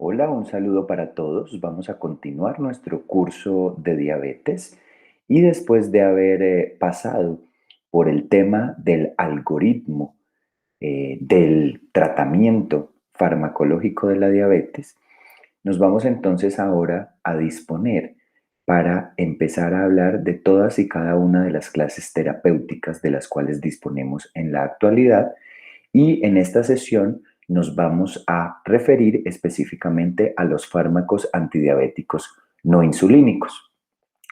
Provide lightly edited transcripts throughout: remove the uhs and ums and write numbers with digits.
Hola, un saludo para todos. Vamos a continuar nuestro curso de diabetes y después de haber pasado por el tema del algoritmo del tratamiento farmacológico de la diabetes, nos vamos entonces ahora a disponer para empezar a hablar de todas y cada una de las clases terapéuticas de las cuales disponemos en la actualidad y en esta sesión nos vamos a referir específicamente a los fármacos antidiabéticos no insulínicos.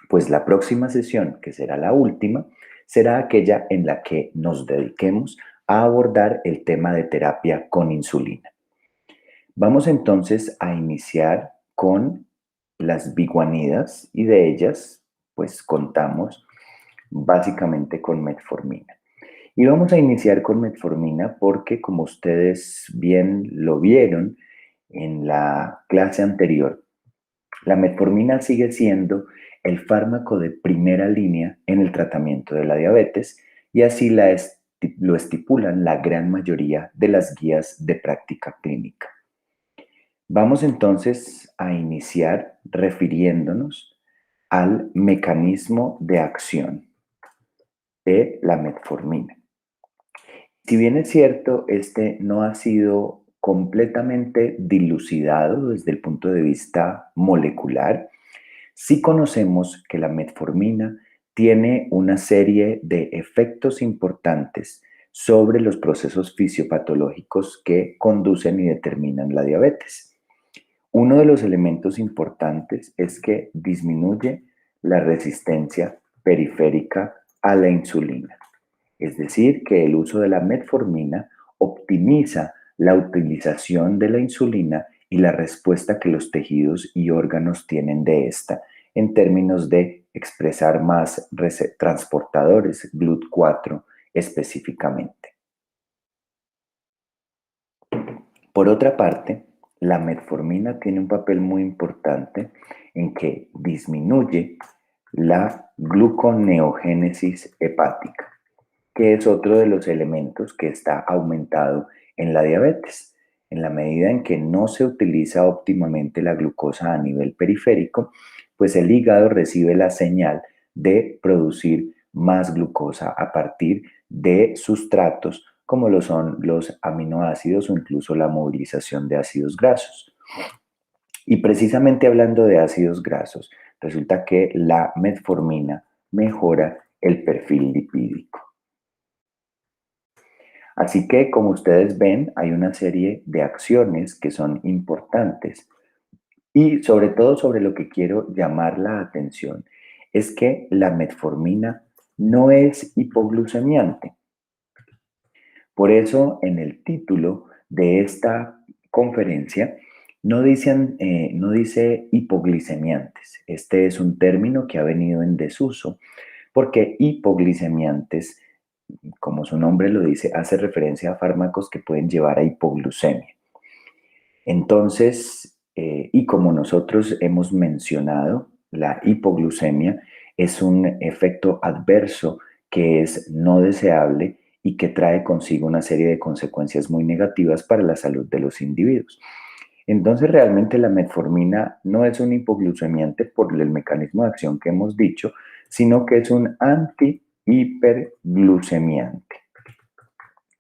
Pues la próxima sesión, que será la última, será aquella en la que nos dediquemos a abordar el tema de terapia con insulina. Vamos entonces a iniciar con las biguanidas y de ellas pues contamos básicamente con metformina. Y vamos a iniciar con metformina porque, como ustedes bien lo vieron en la clase anterior, la metformina sigue siendo el fármaco de primera línea en el tratamiento de la diabetes y así lo estipulan la gran mayoría de las guías de práctica clínica. Vamos entonces a iniciar refiriéndonos al mecanismo de acción de la metformina. Si bien es cierto, este no ha sido completamente dilucidado desde el punto de vista molecular, sí conocemos que la metformina tiene una serie de efectos importantes sobre los procesos fisiopatológicos que conducen y determinan la diabetes. Uno de los elementos importantes es que disminuye la resistencia periférica a la insulina. Es decir, que el uso de la metformina optimiza la utilización de la insulina y la respuesta que los tejidos y órganos tienen de esta en términos de expresar más transportadores GLUT4 específicamente. Por otra parte, la metformina tiene un papel muy importante en que disminuye la gluconeogénesis hepática, que es otro de los elementos que está aumentado en la diabetes. En la medida en que no se utiliza óptimamente la glucosa a nivel periférico, pues el hígado recibe la señal de producir más glucosa a partir de sustratos como lo son los aminoácidos o incluso la movilización de ácidos grasos. Y precisamente hablando de ácidos grasos, resulta que la metformina mejora el perfil lipídico. Así que, como ustedes ven, hay una serie de acciones que son importantes y sobre todo sobre lo que quiero llamar la atención es que la metformina no es hipoglucemiante. Por eso, en el título de esta conferencia no dice hipoglicemiantes. Este es un término que ha venido en desuso porque hipoglicemiantes, como su nombre lo dice, hace referencia a fármacos que pueden llevar a hipoglucemia. Entonces, y como nosotros hemos mencionado, la hipoglucemia es un efecto adverso que es no deseable y que trae consigo una serie de consecuencias muy negativas para la salud de los individuos. Entonces, realmente la metformina no es un hipoglucemiante por el mecanismo de acción que hemos dicho, sino que es un antihiperglucemiante.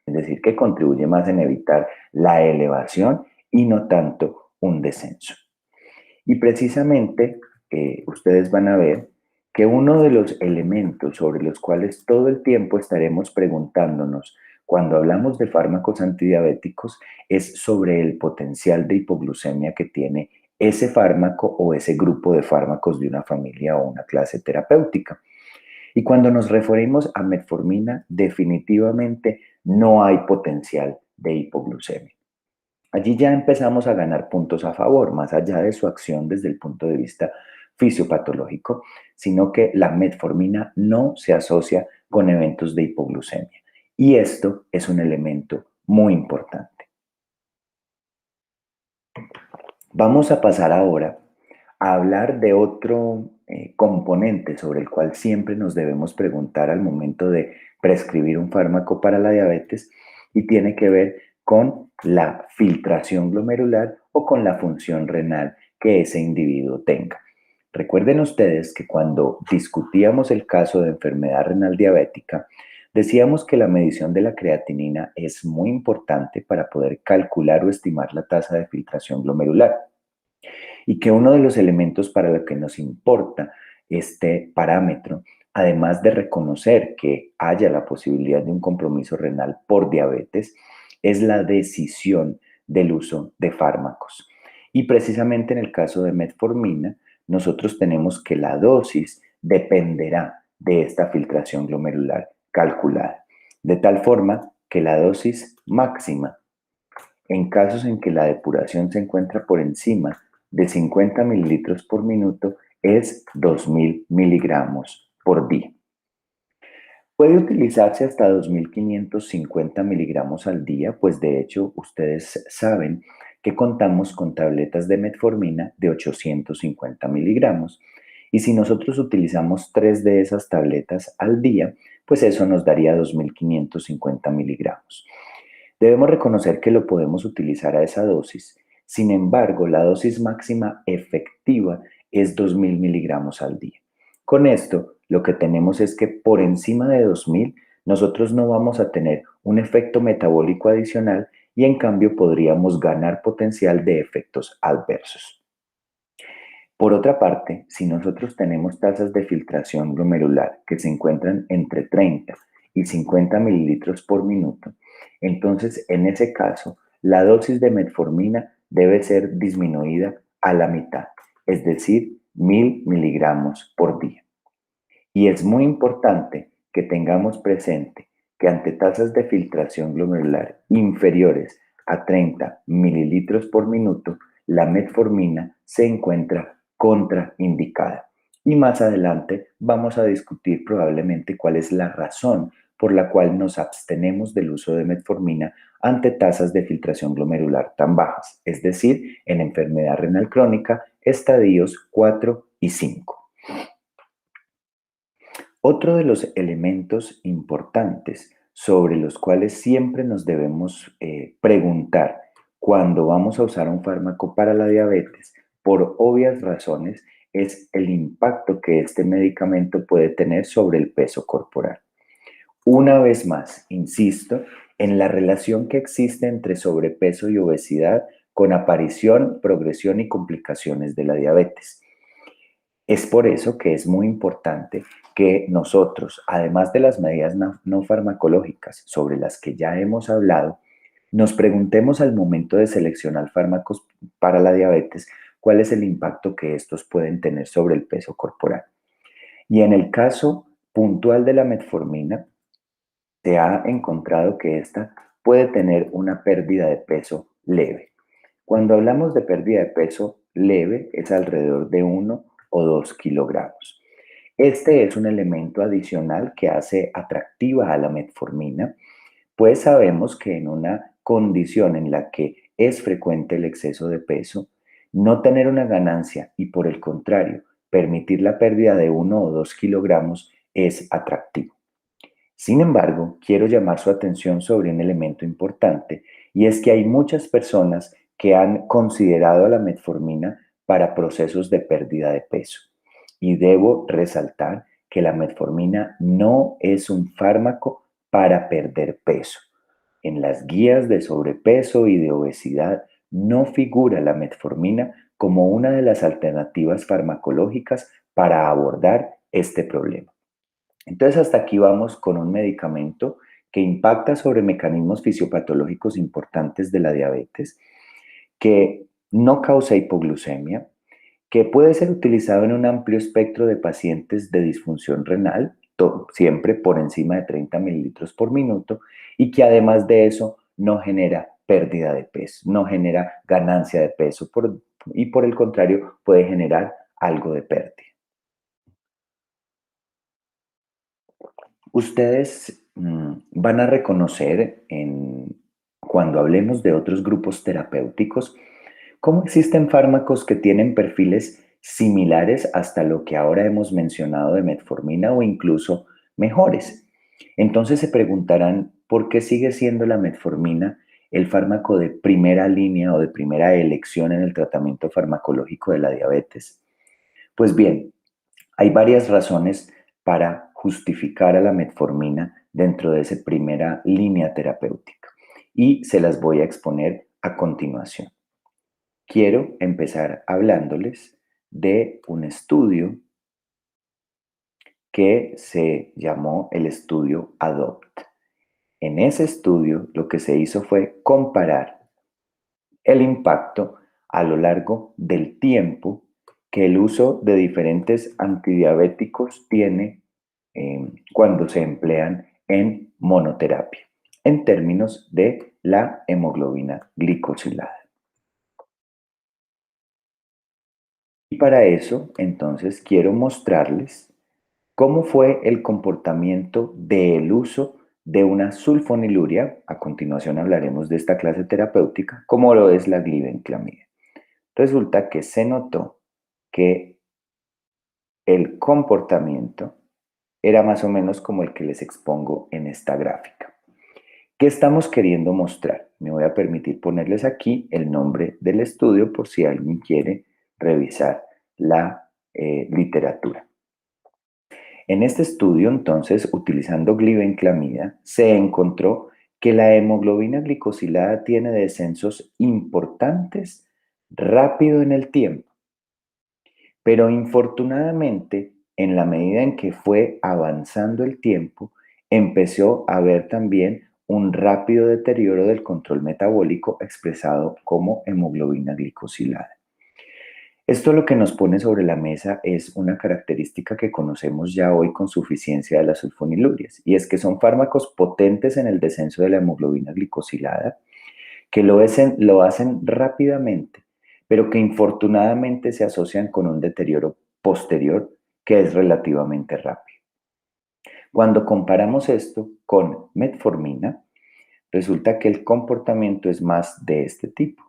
Es decir, que contribuye más en evitar la elevación y no tanto un descenso. Y precisamente ustedes van a ver que uno de los elementos sobre los cuales todo el tiempo estaremos preguntándonos cuando hablamos de fármacos antidiabéticos es sobre el potencial de hipoglucemia que tiene ese fármaco o ese grupo de fármacos de una familia o una clase terapéutica. Y cuando nos referimos a metformina, definitivamente no hay potencial de hipoglucemia. Allí ya empezamos a ganar puntos a favor, más allá de su acción desde el punto de vista fisiopatológico, sino que la metformina no se asocia con eventos de hipoglucemia. Y esto es un elemento muy importante. Vamos a pasar ahora a hablar de otro componente sobre el cual siempre nos debemos preguntar al momento de prescribir un fármaco para la diabetes y tiene que ver con la filtración glomerular o con la función renal que ese individuo tenga. Recuerden ustedes que cuando discutíamos el caso de enfermedad renal diabética, decíamos que la medición de la creatinina es muy importante para poder calcular o estimar la tasa de filtración glomerular y que uno de los elementos para lo que nos importa este parámetro, además de reconocer que haya la posibilidad de un compromiso renal por diabetes, es la decisión del uso de fármacos. Y precisamente en el caso de metformina, nosotros tenemos que la dosis dependerá de esta filtración glomerular calculada, de tal forma que la dosis máxima, en casos en que la depuración se encuentra por encima de 50 mililitros por minuto, es 2000 miligramos por día. Puede utilizarse hasta 2550 miligramos al día, pues de hecho ustedes saben que contamos con tabletas de metformina de 850 miligramos. Y si nosotros utilizamos 3 de esas tabletas al día, pues eso nos daría 2550 miligramos. Debemos reconocer que lo podemos utilizar a esa dosis. Sin embargo, la dosis máxima efectiva es 2000 miligramos al día. Con esto, lo que tenemos es que por encima de 2000, nosotros no vamos a tener un efecto metabólico adicional y en cambio podríamos ganar potencial de efectos adversos. Por otra parte, si nosotros tenemos tasas de filtración glomerular que se encuentran entre 30 y 50 mililitros por minuto, entonces en ese caso la dosis de metformina debe ser disminuida a la mitad, es decir, 1000 miligramos por día. Y es muy importante que tengamos presente que ante tasas de filtración glomerular inferiores a 30 mililitros por minuto, la metformina se encuentra contraindicada. Y más adelante vamos a discutir probablemente cuál es la razón por la cual nos abstenemos del uso de metformina ante tasas de filtración glomerular tan bajas, es decir, en enfermedad renal crónica, estadios 4 y 5. Otro de los elementos importantes sobre los cuales siempre nos debemos preguntar cuando vamos a usar un fármaco para la diabetes, por obvias razones, es el impacto que este medicamento puede tener sobre el peso corporal. Una vez más, insisto en la relación que existe entre sobrepeso y obesidad con aparición, progresión y complicaciones de la diabetes. Es por eso que es muy importante que nosotros, además de las medidas no farmacológicas sobre las que ya hemos hablado, nos preguntemos al momento de seleccionar fármacos para la diabetes cuál es el impacto que estos pueden tener sobre el peso corporal. Y en el caso puntual de la metformina, se ha encontrado que esta puede tener una pérdida de peso leve. Cuando hablamos de pérdida de peso leve, es alrededor de 1 o 2 kilogramos. Este es un elemento adicional que hace atractiva a la metformina, pues sabemos que en una condición en la que es frecuente el exceso de peso, no tener una ganancia y por el contrario, permitir la pérdida de 1 o 2 kilogramos es atractivo. Sin embargo, quiero llamar su atención sobre un elemento importante y es que hay muchas personas que han considerado a la metformina para procesos de pérdida de peso. Y debo resaltar que la metformina no es un fármaco para perder peso. En las guías de sobrepeso y de obesidad no figura la metformina como una de las alternativas farmacológicas para abordar este problema. Entonces, hasta aquí vamos con un medicamento que impacta sobre mecanismos fisiopatológicos importantes de la diabetes, que no causa hipoglucemia, que puede ser utilizado en un amplio espectro de pacientes de disfunción renal, siempre por encima de 30 mililitros por minuto, y que además de eso no genera pérdida de peso, no genera ganancia de peso y por el contrario puede generar algo de pérdida. Ustedes van a reconocer cuando hablemos de otros grupos terapéuticos cómo existen fármacos que tienen perfiles similares hasta lo que ahora hemos mencionado de metformina o incluso mejores. Entonces se preguntarán por qué sigue siendo la metformina el fármaco de primera línea o de primera elección en el tratamiento farmacológico de la diabetes? Pues bien, hay varias razones para justificar a la metformina dentro de esa primera línea terapéutica y se las voy a exponer a continuación. Quiero empezar hablándoles de un estudio que se llamó el estudio ADOPT. En ese estudio lo que se hizo fue comparar el impacto a lo largo del tiempo que el uso de diferentes antidiabéticos tiene cuando se emplean en monoterapia, en términos de la hemoglobina glicosilada. Y para eso, entonces, quiero mostrarles cómo fue el comportamiento del uso de una sulfoniluria. A continuación hablaremos de esta clase terapéutica, como lo es la glibenclamida. Resulta que se notó que el comportamiento era más o menos como el que les expongo en esta gráfica. ¿Qué estamos queriendo mostrar? Me voy a permitir ponerles aquí el nombre del estudio por si alguien quiere revisar la literatura. En este estudio, entonces, utilizando glibenclamida, se encontró que la hemoglobina glicosilada tiene descensos importantes rápido en el tiempo, pero infortunadamente, en la medida en que fue avanzando el tiempo, empezó a haber también un rápido deterioro del control metabólico expresado como hemoglobina glicosilada. Esto lo que nos pone sobre la mesa es una característica que conocemos ya hoy con suficiencia de las sulfonilurias, y es que son fármacos potentes en el descenso de la hemoglobina glicosilada, que lo hacen rápidamente, pero que infortunadamente se asocian con un deterioro posterior que es relativamente rápido. Cuando comparamos esto con metformina, resulta que el comportamiento es más de este tipo.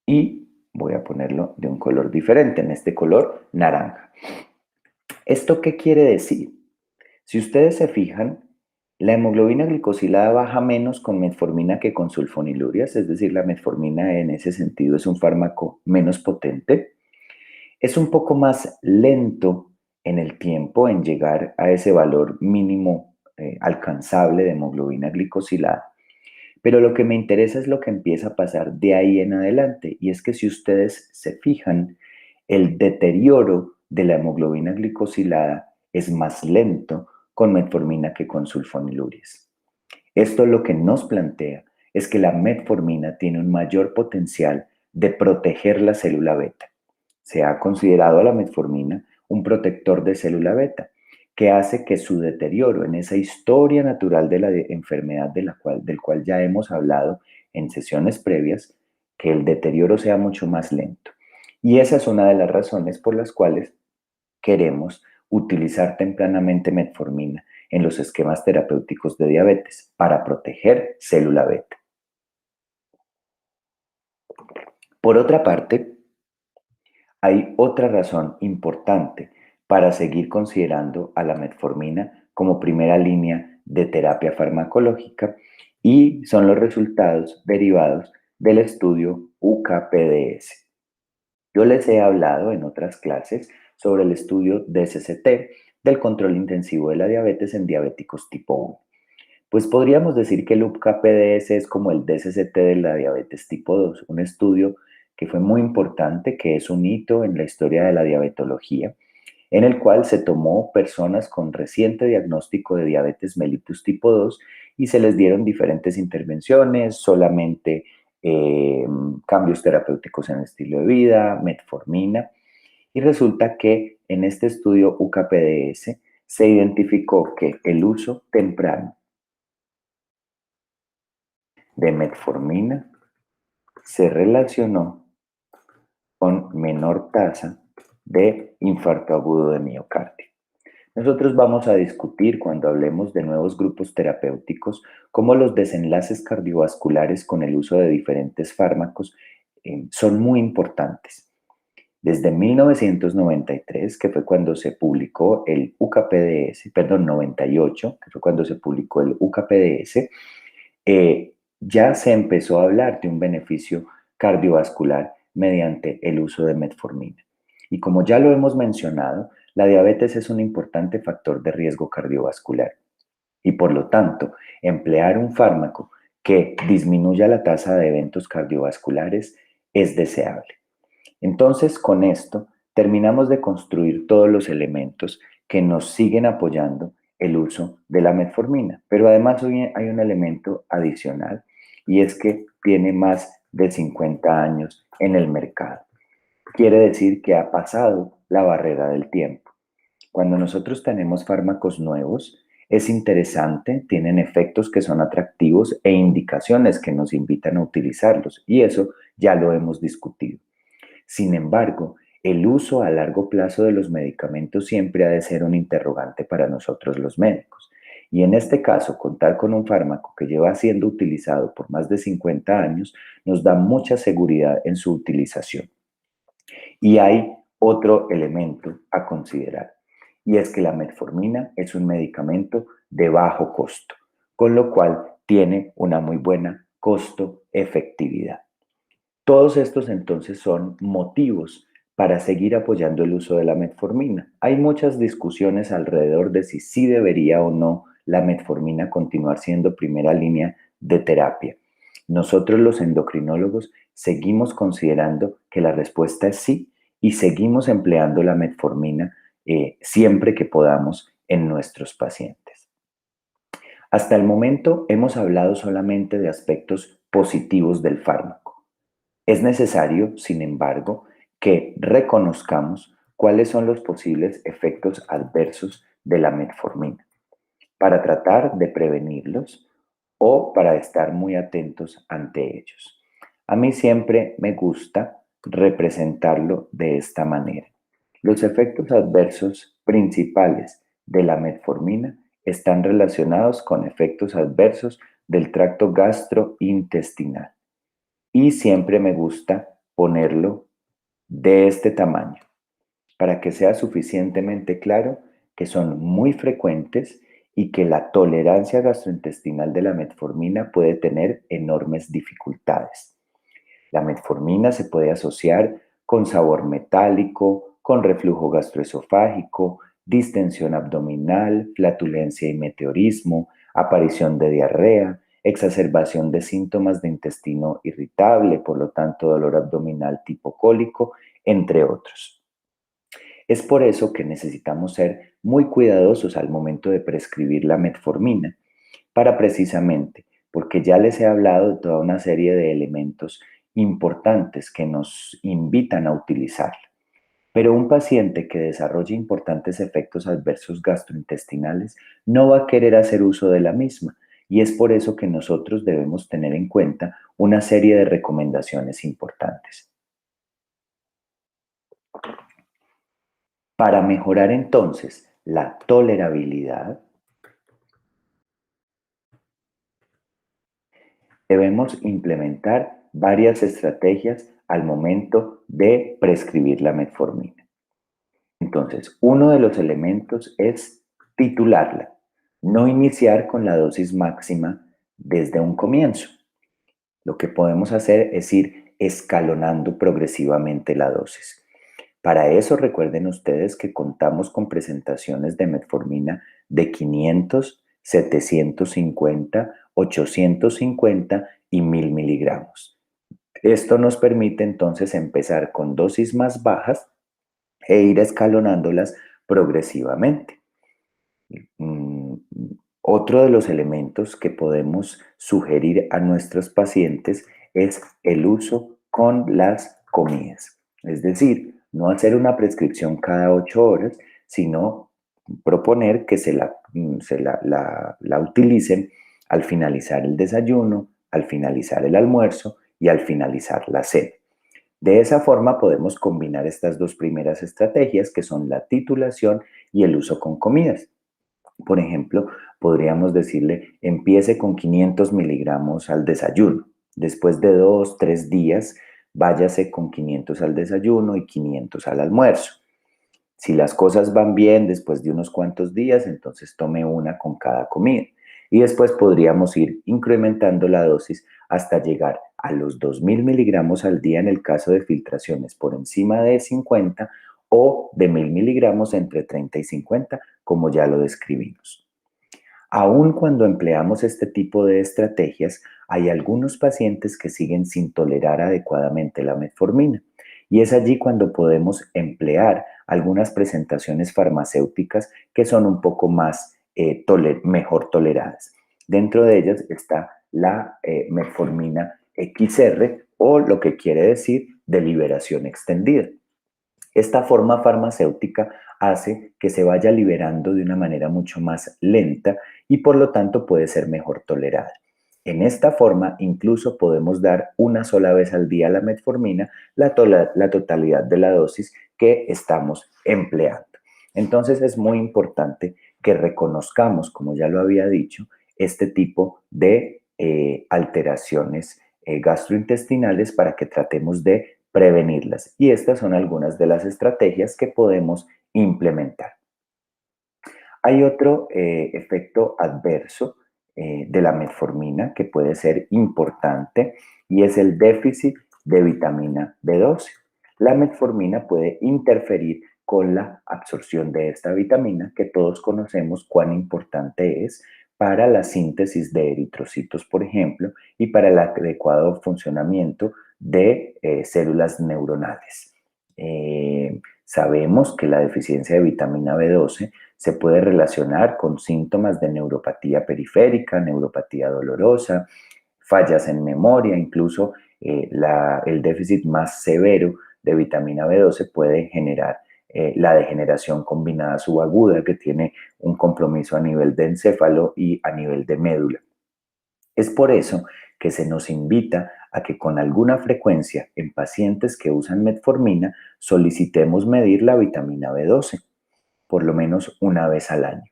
Y voy a ponerlo de un color diferente, en este color naranja. ¿Esto qué quiere decir? Si ustedes se fijan, la hemoglobina glicosilada baja menos con metformina que con sulfonilurias, es decir, la metformina en ese sentido es un fármaco menos potente. Es un poco más lento en el tiempo en llegar a ese valor mínimo alcanzable de hemoglobina glicosilada. Pero lo que me interesa es lo que empieza a pasar de ahí en adelante. Y es que si ustedes se fijan, el deterioro de la hemoglobina glicosilada es más lento con metformina que con sulfonilurias. Esto lo que nos plantea es que la metformina tiene un mayor potencial de proteger la célula beta. Se ha considerado a la metformina un protector de célula beta que hace que su deterioro en esa historia natural de la enfermedad del cual ya hemos hablado en sesiones previas, que el deterioro sea mucho más lento. Y esa es una de las razones por las cuales queremos utilizar tempranamente metformina en los esquemas terapéuticos de diabetes para proteger célula beta. Por otra parte, hay otra razón importante para seguir considerando a la metformina como primera línea de terapia farmacológica y son los resultados derivados del estudio UKPDS. Yo les he hablado en otras clases sobre el estudio DSCT del control intensivo de la diabetes en diabéticos tipo 1. Pues podríamos decir que el UPCA-PDS es como el DSCT de la diabetes tipo 2, un estudio que fue muy importante, que es un hito en la historia de la diabetología, en el cual se tomó personas con reciente diagnóstico de diabetes mellitus tipo 2 y se les dieron diferentes intervenciones, solamente cambios terapéuticos en el estilo de vida, metformina, y resulta que en este estudio UKPDS se identificó que el uso temprano de metformina se relacionó con menor tasa de infarto agudo de miocardio. Nosotros vamos a discutir cuando hablemos de nuevos grupos terapéuticos cómo los desenlaces cardiovasculares con el uso de diferentes fármacos son muy importantes. Desde 1993, que fue cuando se publicó el UKPDS, perdón, 98, que fue cuando se publicó el UKPDS, ya se empezó a hablar de un beneficio cardiovascular mediante el uso de metformina. Y como ya lo hemos mencionado, la diabetes es un importante factor de riesgo cardiovascular y por lo tanto, emplear un fármaco que disminuya la tasa de eventos cardiovasculares es deseable. Entonces, con esto, terminamos de construir todos los elementos que nos siguen apoyando el uso de la metformina. Pero además hoy hay un elemento adicional y es que tiene más de 50 años en el mercado. Quiere decir que ha pasado la barrera del tiempo. Cuando nosotros tenemos fármacos nuevos, es interesante, tienen efectos que son atractivos e indicaciones que nos invitan a utilizarlos y eso ya lo hemos discutido. Sin embargo, el uso a largo plazo de los medicamentos siempre ha de ser un interrogante para nosotros los médicos. Y en este caso, contar con un fármaco que lleva siendo utilizado por más de 50 años nos da mucha seguridad en su utilización. Y hay otro elemento a considerar, y es que la metformina es un medicamento de bajo costo, con lo cual tiene una muy buena costo-efectividad. Todos estos entonces son motivos para seguir apoyando el uso de la metformina. Hay muchas discusiones alrededor de si sí debería o no la metformina continuar siendo primera línea de terapia. Nosotros los endocrinólogos seguimos considerando que la respuesta es sí y seguimos empleando la metformina siempre que podamos en nuestros pacientes. Hasta el momento hemos hablado solamente de aspectos positivos del fármaco. Es necesario, sin embargo, que reconozcamos cuáles son los posibles efectos adversos de la metformina para tratar de prevenirlos o para estar muy atentos ante ellos. A mí siempre me gusta representarlo de esta manera. Los efectos adversos principales de la metformina están relacionados con efectos adversos del tracto gastrointestinal y siempre me gusta ponerlo de este tamaño para que sea suficientemente claro que son muy frecuentes y que la tolerancia gastrointestinal de la metformina puede tener enormes dificultades. La metformina se puede asociar con sabor metálico, con reflujo gastroesofágico, distensión abdominal, flatulencia y meteorismo, aparición de diarrea, exacerbación de síntomas de intestino irritable, por lo tanto dolor abdominal tipo cólico, entre otros. Es por eso que necesitamos ser muy cuidadosos al momento de prescribir la metformina, para precisamente, porque ya les he hablado de toda una serie de elementos importantes que nos invitan a utilizarla. Pero un paciente que desarrolle importantes efectos adversos gastrointestinales no va a querer hacer uso de la misma y es por eso que nosotros debemos tener en cuenta una serie de recomendaciones importantes. Para mejorar entonces la tolerabilidad, debemos implementar varias estrategias al momento de prescribir la metformina. Entonces, uno de los elementos es titularla, no iniciar con la dosis máxima desde un comienzo. Lo que podemos hacer es ir escalonando progresivamente la dosis. Para eso recuerden ustedes que contamos con presentaciones de metformina de 500, 750, 850 y 1000 miligramos. Esto nos permite entonces empezar con dosis más bajas e ir escalonándolas progresivamente. Mm, Otro de los elementos que podemos sugerir a nuestros pacientes es el uso con las comidas. Es decir, no hacer una prescripción cada 8 horas, sino proponer que la utilicen al finalizar el desayuno, al finalizar el almuerzo y al finalizar la cena. De esa forma podemos combinar estas dos primeras estrategias que son la titulación y el uso con comidas. Por ejemplo, podríamos decirle, empiece con 500 miligramos al desayuno. Después de 2, 3 días, váyase con 500 al desayuno y 500 al almuerzo. Si las cosas van bien después de unos cuantos días, entonces tome una con cada comida. Y después podríamos ir incrementando la dosis hasta llegar a los 2000 miligramos al día en el caso de filtraciones por encima de 50 o de 1000 miligramos entre 30 y 50, como ya lo describimos. Aun cuando empleamos este tipo de estrategias, hay algunos pacientes que siguen sin tolerar adecuadamente la metformina. Y es allí cuando podemos emplear algunas presentaciones farmacéuticas que son un poco más mejor toleradas. Dentro de ellas está la metformina XR o lo que quiere decir de liberación extendida. Esta forma farmacéutica hace que se vaya liberando de una manera mucho más lenta y por lo tanto puede ser mejor tolerada. En esta forma incluso podemos dar una sola vez al día la metformina, la totalidad de la dosis que estamos empleando. Entonces es muy importante que reconozcamos, como ya lo había dicho, este tipo de alteraciones gastrointestinales para que tratemos de prevenirlas. Y estas son algunas de las estrategias que podemos implementar. Hay otro efecto adverso de la metformina que puede ser importante y es el déficit de vitamina B12. La metformina puede interferir con la absorción de esta vitamina que todos conocemos cuán importante es para la síntesis de eritrocitos, por ejemplo, y para el adecuado funcionamiento de células neuronales. Sabemos que la deficiencia de vitamina B12 se puede relacionar con síntomas de neuropatía periférica, neuropatía dolorosa, fallas en memoria, incluso el déficit más severo de vitamina B12 puede generar la degeneración combinada subaguda que tiene un compromiso a nivel de encéfalo y a nivel de médula. Es por eso que se nos invita a que con alguna frecuencia en pacientes que usan metformina solicitemos medir la vitamina B12 por lo menos una vez al año.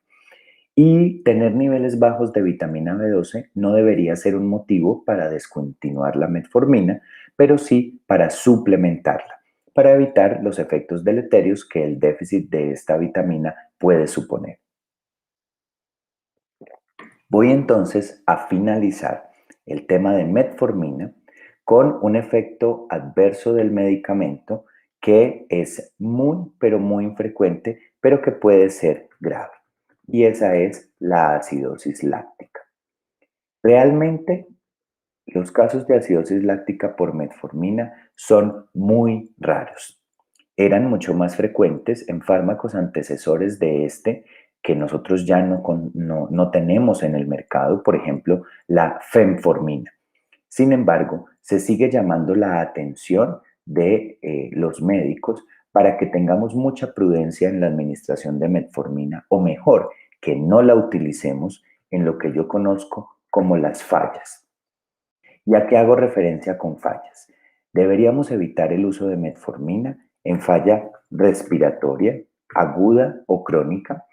Y tener niveles bajos de vitamina B12 no debería ser un motivo para descontinuar la metformina, pero sí para suplementarla, para evitar los efectos deleterios que el déficit de esta vitamina puede suponer. Voy entonces a finalizar el tema de metformina con un efecto adverso del medicamento que es muy, pero muy infrecuente, pero que puede ser grave. Y esa es la acidosis láctica. Realmente, los casos de acidosis láctica por metformina son muy raros. Eran mucho más frecuentes en fármacos antecesores de este que nosotros ya no tenemos en el mercado, por ejemplo, la fenformina. Sin embargo, se sigue llamando la atención de los médicos para que tengamos mucha prudencia en la administración de metformina, o mejor, que no la utilicemos en lo que yo conozco como las fallas. ¿Y a qué hago referencia con fallas? Deberíamos evitar el uso de metformina en falla respiratoria, aguda o crónica.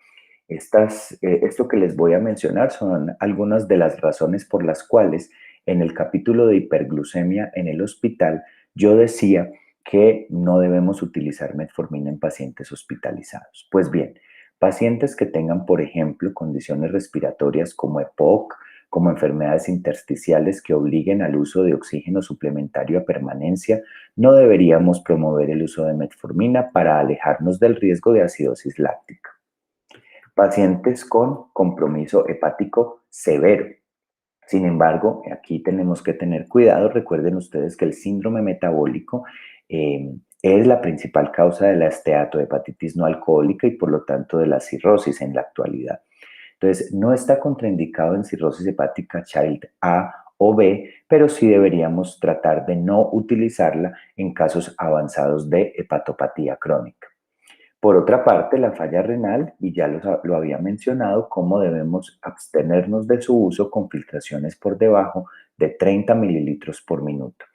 Esto que les voy a mencionar son algunas de las razones por las cuales en el capítulo de hiperglucemia en el hospital yo decía que no debemos utilizar metformina en pacientes hospitalizados. Pues bien, pacientes que tengan, por ejemplo, condiciones respiratorias como EPOC, como enfermedades intersticiales que obliguen al uso de oxígeno suplementario a permanencia, no deberíamos promover el uso de metformina para alejarnos del riesgo de acidosis láctica. Pacientes con compromiso hepático severo. Sin embargo, aquí tenemos que tener cuidado. Recuerden ustedes que el síndrome metabólico es la principal causa de la esteatohepatitis no alcohólica y por lo tanto de la cirrosis en la actualidad. Entonces, no está contraindicado en cirrosis hepática Child A o B, pero sí deberíamos tratar de no utilizarla en casos avanzados de hepatopatía crónica. Por otra parte, la falla renal, y ya lo había mencionado, cómo debemos abstenernos de su uso con filtraciones por debajo de 30 mililitros por minuto.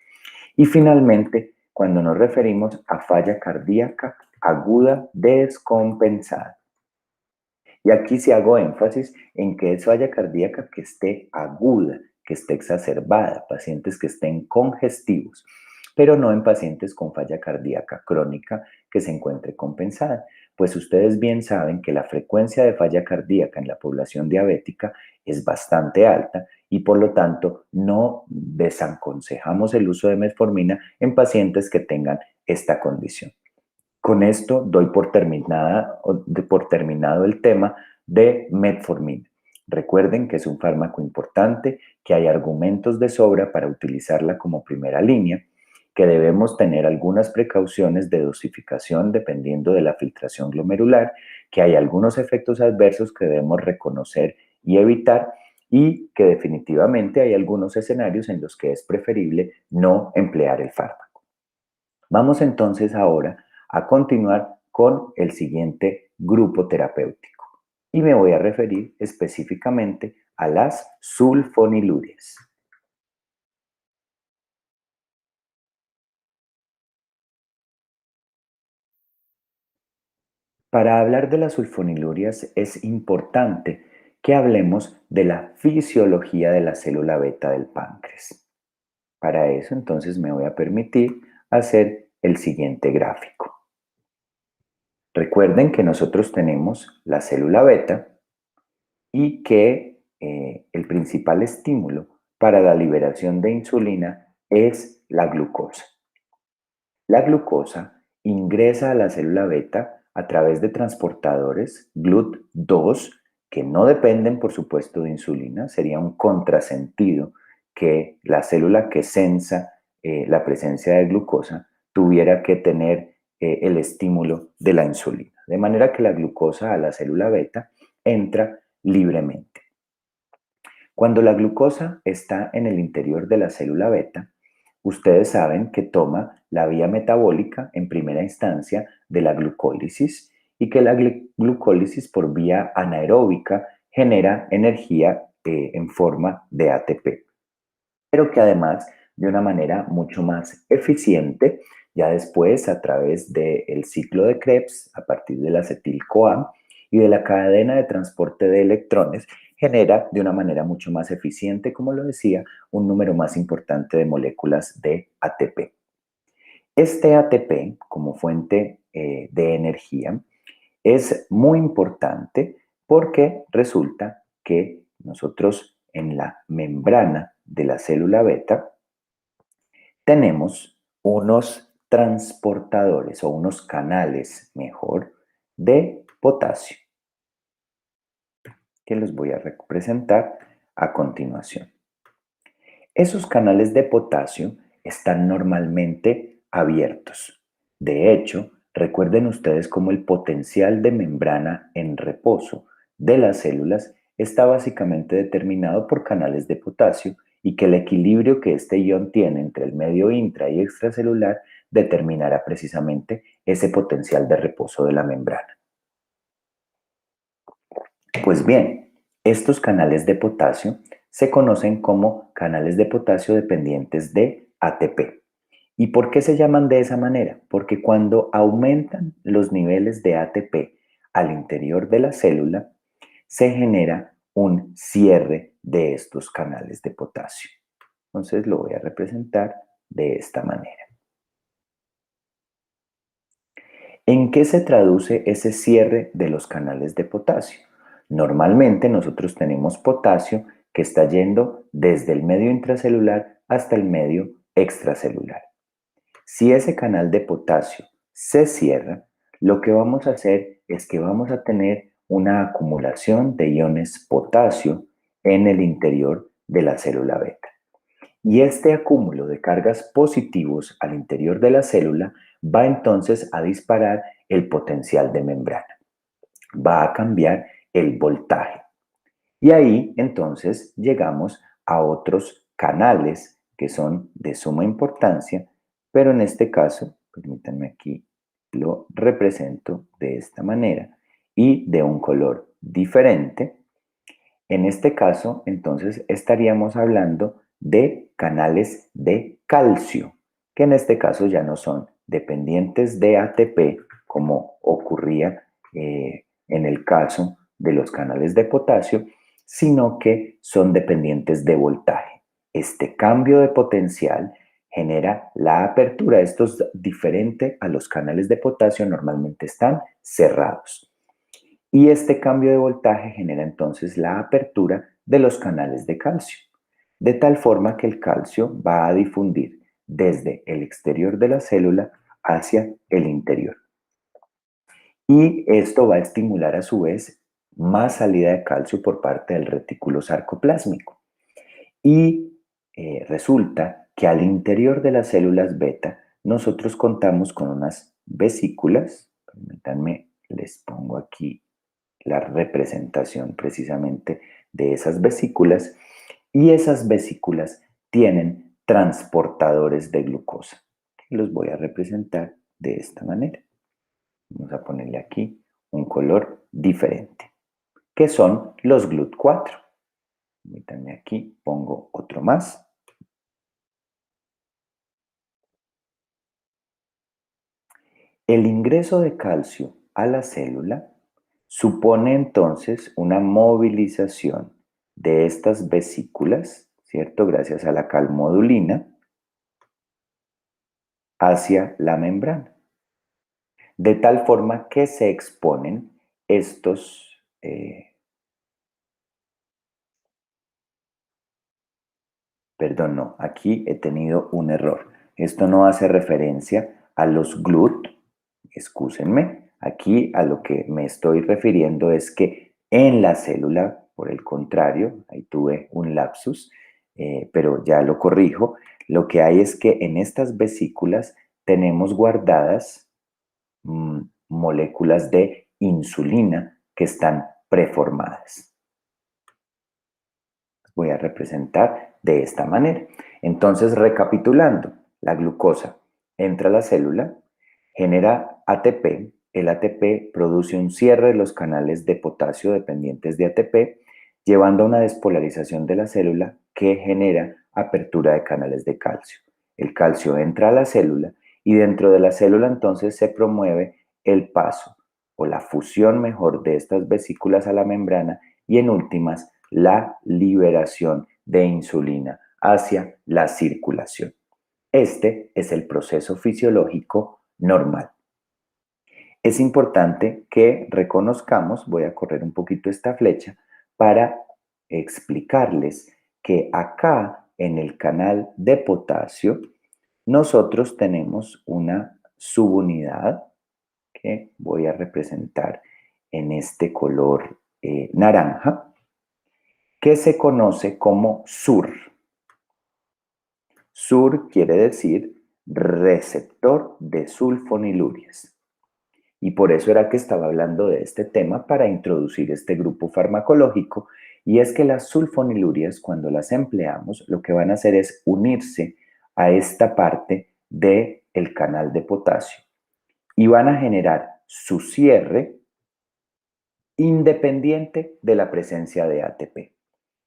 Y finalmente, cuando nos referimos a falla cardíaca aguda descompensada. Y aquí sí hago énfasis en que es falla cardíaca que esté aguda, que esté exacerbada, pacientes que estén congestivos. pero no en pacientes con falla cardíaca crónica que se encuentre compensada, pues ustedes bien saben que la frecuencia de falla cardíaca en la población diabética es bastante alta y por lo tanto no desaconsejamos el uso de metformina en pacientes que tengan esta condición. Con esto doy por terminado el tema de metformina. Recuerden que es un fármaco importante, que hay argumentos de sobra para utilizarla como primera línea, que debemos tener algunas precauciones de dosificación dependiendo de la filtración glomerular, que hay algunos efectos adversos que debemos reconocer y evitar y que definitivamente hay algunos escenarios en los que es preferible no emplear el fármaco. Vamos entonces ahora a continuar con el siguiente grupo terapéutico y me voy a referir específicamente a las sulfonilurias. Para hablar de las sulfonilurias es importante que hablemos de la fisiología de la célula beta del páncreas. Para eso entonces me voy a permitir hacer el siguiente gráfico. Recuerden que nosotros tenemos la célula beta y que el principal estímulo para la liberación de insulina es la glucosa. La glucosa ingresa a la célula beta a través de transportadores GLUT2 que no dependen, por supuesto, de insulina. Sería un contrasentido que la célula que sensa la presencia de glucosa tuviera que tener el estímulo de la insulina. De manera que la glucosa a la célula beta entra libremente. Cuando la glucosa está en el interior de la célula beta, ustedes saben que toma la vía metabólica en primera instancia de la glucólisis y que la glucólisis por vía anaeróbica genera energía en forma de ATP, pero que además de una manera mucho más eficiente, ya después a través del ciclo de Krebs, a partir del acetil-CoA y de la cadena de transporte de electrones, genera de una manera mucho más eficiente, como lo decía, un número más importante de moléculas de ATP. Este ATP, como fuente de energía, es muy importante porque resulta que nosotros en la membrana de la célula beta tenemos unos transportadores o unos canales, mejor, de potasio, que los voy a representar a continuación. Esos canales de potasio están normalmente abiertos. De hecho, recuerden ustedes cómo el potencial de membrana en reposo de las células está básicamente determinado por canales de potasio y que el equilibrio que este ion tiene entre el medio intra y extracelular determinará precisamente ese potencial de reposo de la membrana. Pues bien, estos canales de potasio se conocen como canales de potasio dependientes de ATP. ¿Y por qué se llaman de esa manera? Porque cuando aumentan los niveles de ATP al interior de la célula, se genera un cierre de estos canales de potasio. Entonces lo voy a representar de esta manera. ¿En qué se traduce ese cierre de los canales de potasio? Normalmente nosotros tenemos potasio que está yendo desde el medio intracelular hasta el medio extracelular. Si ese canal de potasio se cierra, lo que vamos a hacer es que vamos a tener una acumulación de iones potasio en el interior de la célula beta. Y este acúmulo de cargas positivos al interior de la célula va entonces a disparar el potencial de membrana, va a cambiar el voltaje. Y ahí entonces llegamos a otros canales que son de suma importancia, pero en este caso, permítanme aquí, lo represento de esta manera y de un color diferente. En este caso, entonces, estaríamos hablando de canales de calcio, que en este caso ya no son dependientes de ATP, como ocurría en el caso de los canales de potasio, sino que son dependientes de voltaje. Este cambio de potencial genera la apertura. Esto es diferente a los canales de potasio, normalmente están cerrados. Y este cambio de voltaje genera entonces la apertura de los canales de calcio, de tal forma que el calcio va a difundir desde el exterior de la célula hacia el interior. Y esto va a estimular a su vez más salida de calcio por parte del retículo sarcoplásmico. Y resulta que al interior de las células beta nosotros contamos con unas vesículas. Permítanme, les pongo aquí la representación precisamente de esas vesículas, y esas vesículas tienen transportadores de glucosa. Los voy a representar de esta manera. Vamos a ponerle aquí un color diferente, que son los GLUT4. Permítanme, aquí pongo otro más. El ingreso de calcio a la célula supone entonces una movilización de estas vesículas, ¿cierto? Gracias a la calmodulina hacia la membrana, de tal forma que se exponen estos, perdón, no, aquí he tenido un error. Esto no hace referencia a los GLUT, excúsenme. Aquí a lo que me estoy refiriendo es que en la célula, por el contrario, ahí tuve un lapsus, pero ya lo corrijo, lo que hay es que en estas vesículas tenemos guardadas moléculas de insulina que están preformadas. Voy a representar de esta manera. Entonces, recapitulando, la glucosa entra a la célula, genera ATP, el ATP produce un cierre de los canales de potasio dependientes de ATP, llevando a una despolarización de la célula que genera apertura de canales de calcio. El calcio entra a la célula y dentro de la célula entonces se promueve el paso o la fusión mejor de estas vesículas a la membrana y en últimas la liberación de insulina hacia la circulación. Este es el proceso fisiológico normal. Es importante que reconozcamos, voy a correr un poquito esta flecha, para explicarles que acá en el canal de potasio nosotros tenemos una subunidad que voy a representar en este color naranja, que se conoce como SUR. SUR quiere decir receptor de sulfonilurias. Y por eso era que estaba hablando de este tema para introducir este grupo farmacológico. Y es que las sulfonilurias, cuando las empleamos, lo que van a hacer es unirse a esta parte del canal de potasio y van a generar su cierre independiente de la presencia de ATP.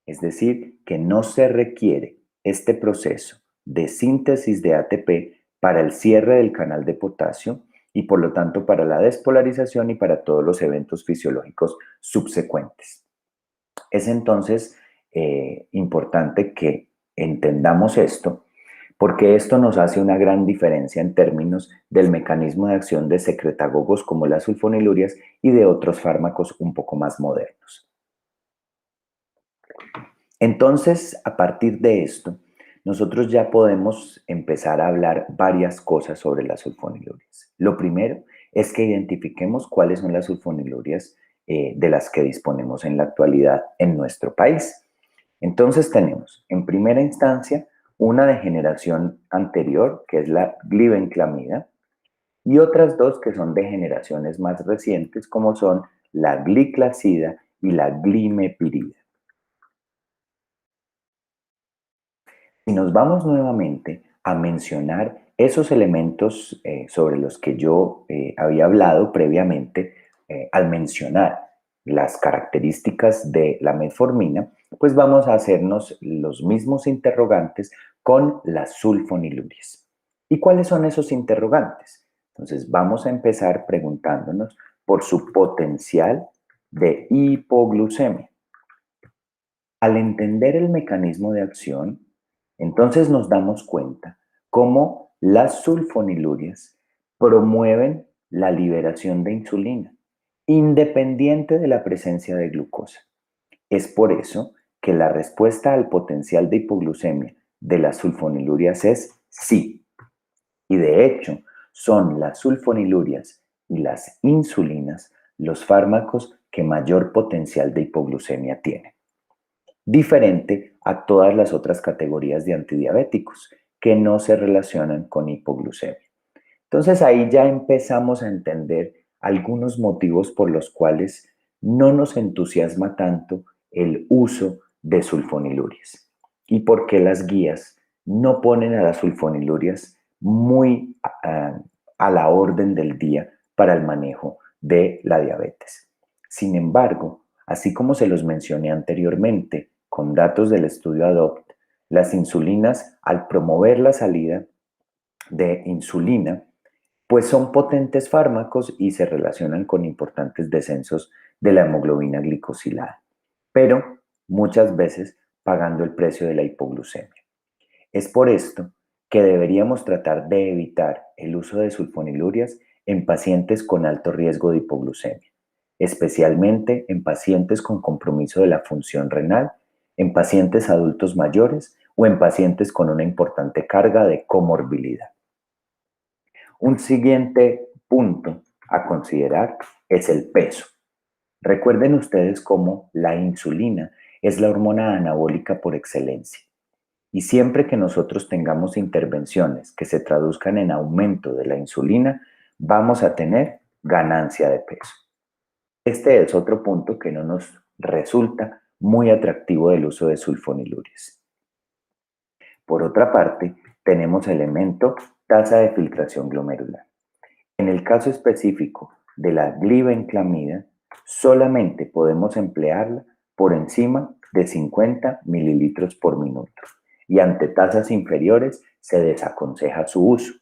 Es decir, que no se requiere este proceso de síntesis de ATP para el cierre del canal de potasio y por lo tanto para la despolarización y para todos los eventos fisiológicos subsecuentes. Es entonces importante que entendamos esto, porque esto nos hace una gran diferencia en términos del mecanismo de acción de secretagogos como las sulfonilurias y de otros fármacos un poco más modernos. Entonces, a partir de esto, nosotros ya podemos empezar a hablar varias cosas sobre las sulfonilurias. Lo primero es que identifiquemos cuáles son las sulfonilurias de las que disponemos en la actualidad en nuestro país. Entonces tenemos, en primera instancia, una de generación anterior, que es la glibenclamida, y otras dos que son de generaciones más recientes, como son la gliclazida y la glimepirida. Si nos vamos nuevamente a mencionar esos elementos sobre los que yo había hablado previamente, al mencionar las características de la metformina, pues vamos a hacernos los mismos interrogantes con las sulfonilurias. ¿Y cuáles son esos interrogantes? Entonces vamos a empezar preguntándonos por su potencial de hipoglucemia. Al entender el mecanismo de acción, entonces nos damos cuenta cómo las sulfonilurias promueven la liberación de insulina, independiente de la presencia de glucosa. Es por eso que la respuesta al potencial de hipoglucemia de las sulfonilurias es sí. Y de hecho, son las sulfonilurias y las insulinas los fármacos que mayor potencial de hipoglucemia tienen. Diferente a todas las otras categorías de antidiabéticos que no se relacionan con hipoglucemia. Entonces ahí ya empezamos a entender algunos motivos por los cuales no nos entusiasma tanto el uso de sulfonilurias y por qué las guías no ponen a las sulfonilurias muy a la orden del día para el manejo de la diabetes. Sin embargo, así como se los mencioné anteriormente, con datos del estudio ADOPT, las insulinas, al promover la salida de insulina, pues son potentes fármacos y se relacionan con importantes descensos de la hemoglobina glicosilada, pero muchas veces pagando el precio de la hipoglucemia. Es por esto que deberíamos tratar de evitar el uso de sulfonilurias en pacientes con alto riesgo de hipoglucemia, especialmente en pacientes con compromiso de la función renal, en pacientes adultos mayores o en pacientes con una importante carga de comorbilidad. Un siguiente punto a considerar es el peso. Recuerden ustedes cómo la insulina es la hormona anabólica por excelencia. Y siempre que nosotros tengamos intervenciones que se traduzcan en aumento de la insulina, vamos a tener ganancia de peso. Este es otro punto que no nos resulta muy atractivo del uso de sulfonilurias. Por otra parte, tenemos el elemento tasa de filtración glomerular. En el caso específico de la glibenclamida, solamente podemos emplearla por encima de 50 mililitros por minuto y ante tasas inferiores se desaconseja su uso,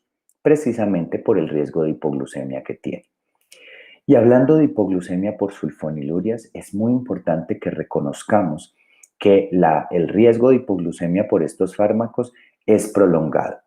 precisamente por el riesgo de hipoglucemia que tiene. Y hablando de hipoglucemia por sulfonilurias, es muy importante que reconozcamos que el riesgo de hipoglucemia por estos fármacos es prolongado.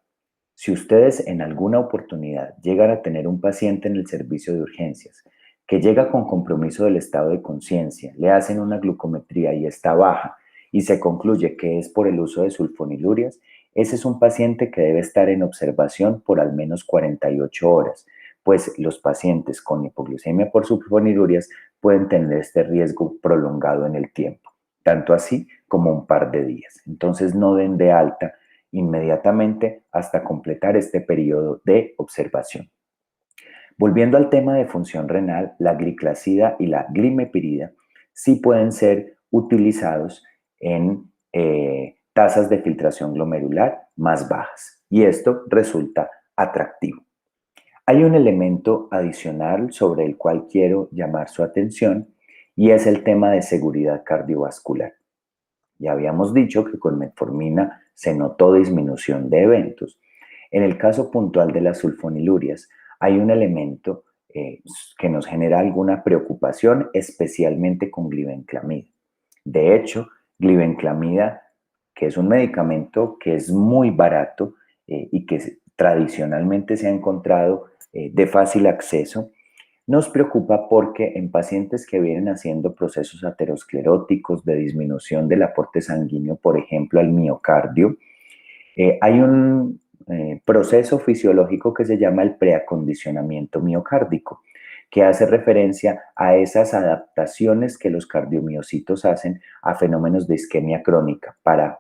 Si ustedes en alguna oportunidad llegan a tener un paciente en el servicio de urgencias que llega con compromiso del estado de conciencia, le hacen una glucometría y está baja y se concluye que es por el uso de sulfonilurias, ese es un paciente que debe estar en observación por al menos 48 horas, pues los pacientes con hipoglucemia por sulfonilurias pueden tener este riesgo prolongado en el tiempo, tanto así como un par de días. Entonces no den de alta inmediatamente hasta completar este periodo de observación. Volviendo al tema de función renal, la gliclazida y la glimepirida sí pueden ser utilizados en tasas de filtración glomerular más bajas y esto resulta atractivo. Hay un elemento adicional sobre el cual quiero llamar su atención y es el tema de seguridad cardiovascular. Ya habíamos dicho que con metformina se notó disminución de eventos. En el caso puntual de las sulfonilurias, hay un elemento que nos genera alguna preocupación, especialmente con glibenclamida. De hecho, glibenclamida, que es un medicamento que es muy barato y que tradicionalmente se ha encontrado de fácil acceso, nos preocupa porque en pacientes que vienen haciendo procesos ateroscleróticos de disminución del aporte sanguíneo, por ejemplo, al miocardio, hay un proceso fisiológico que se llama el preacondicionamiento miocárdico, que hace referencia a esas adaptaciones que los cardiomiocitos hacen a fenómenos de isquemia crónica para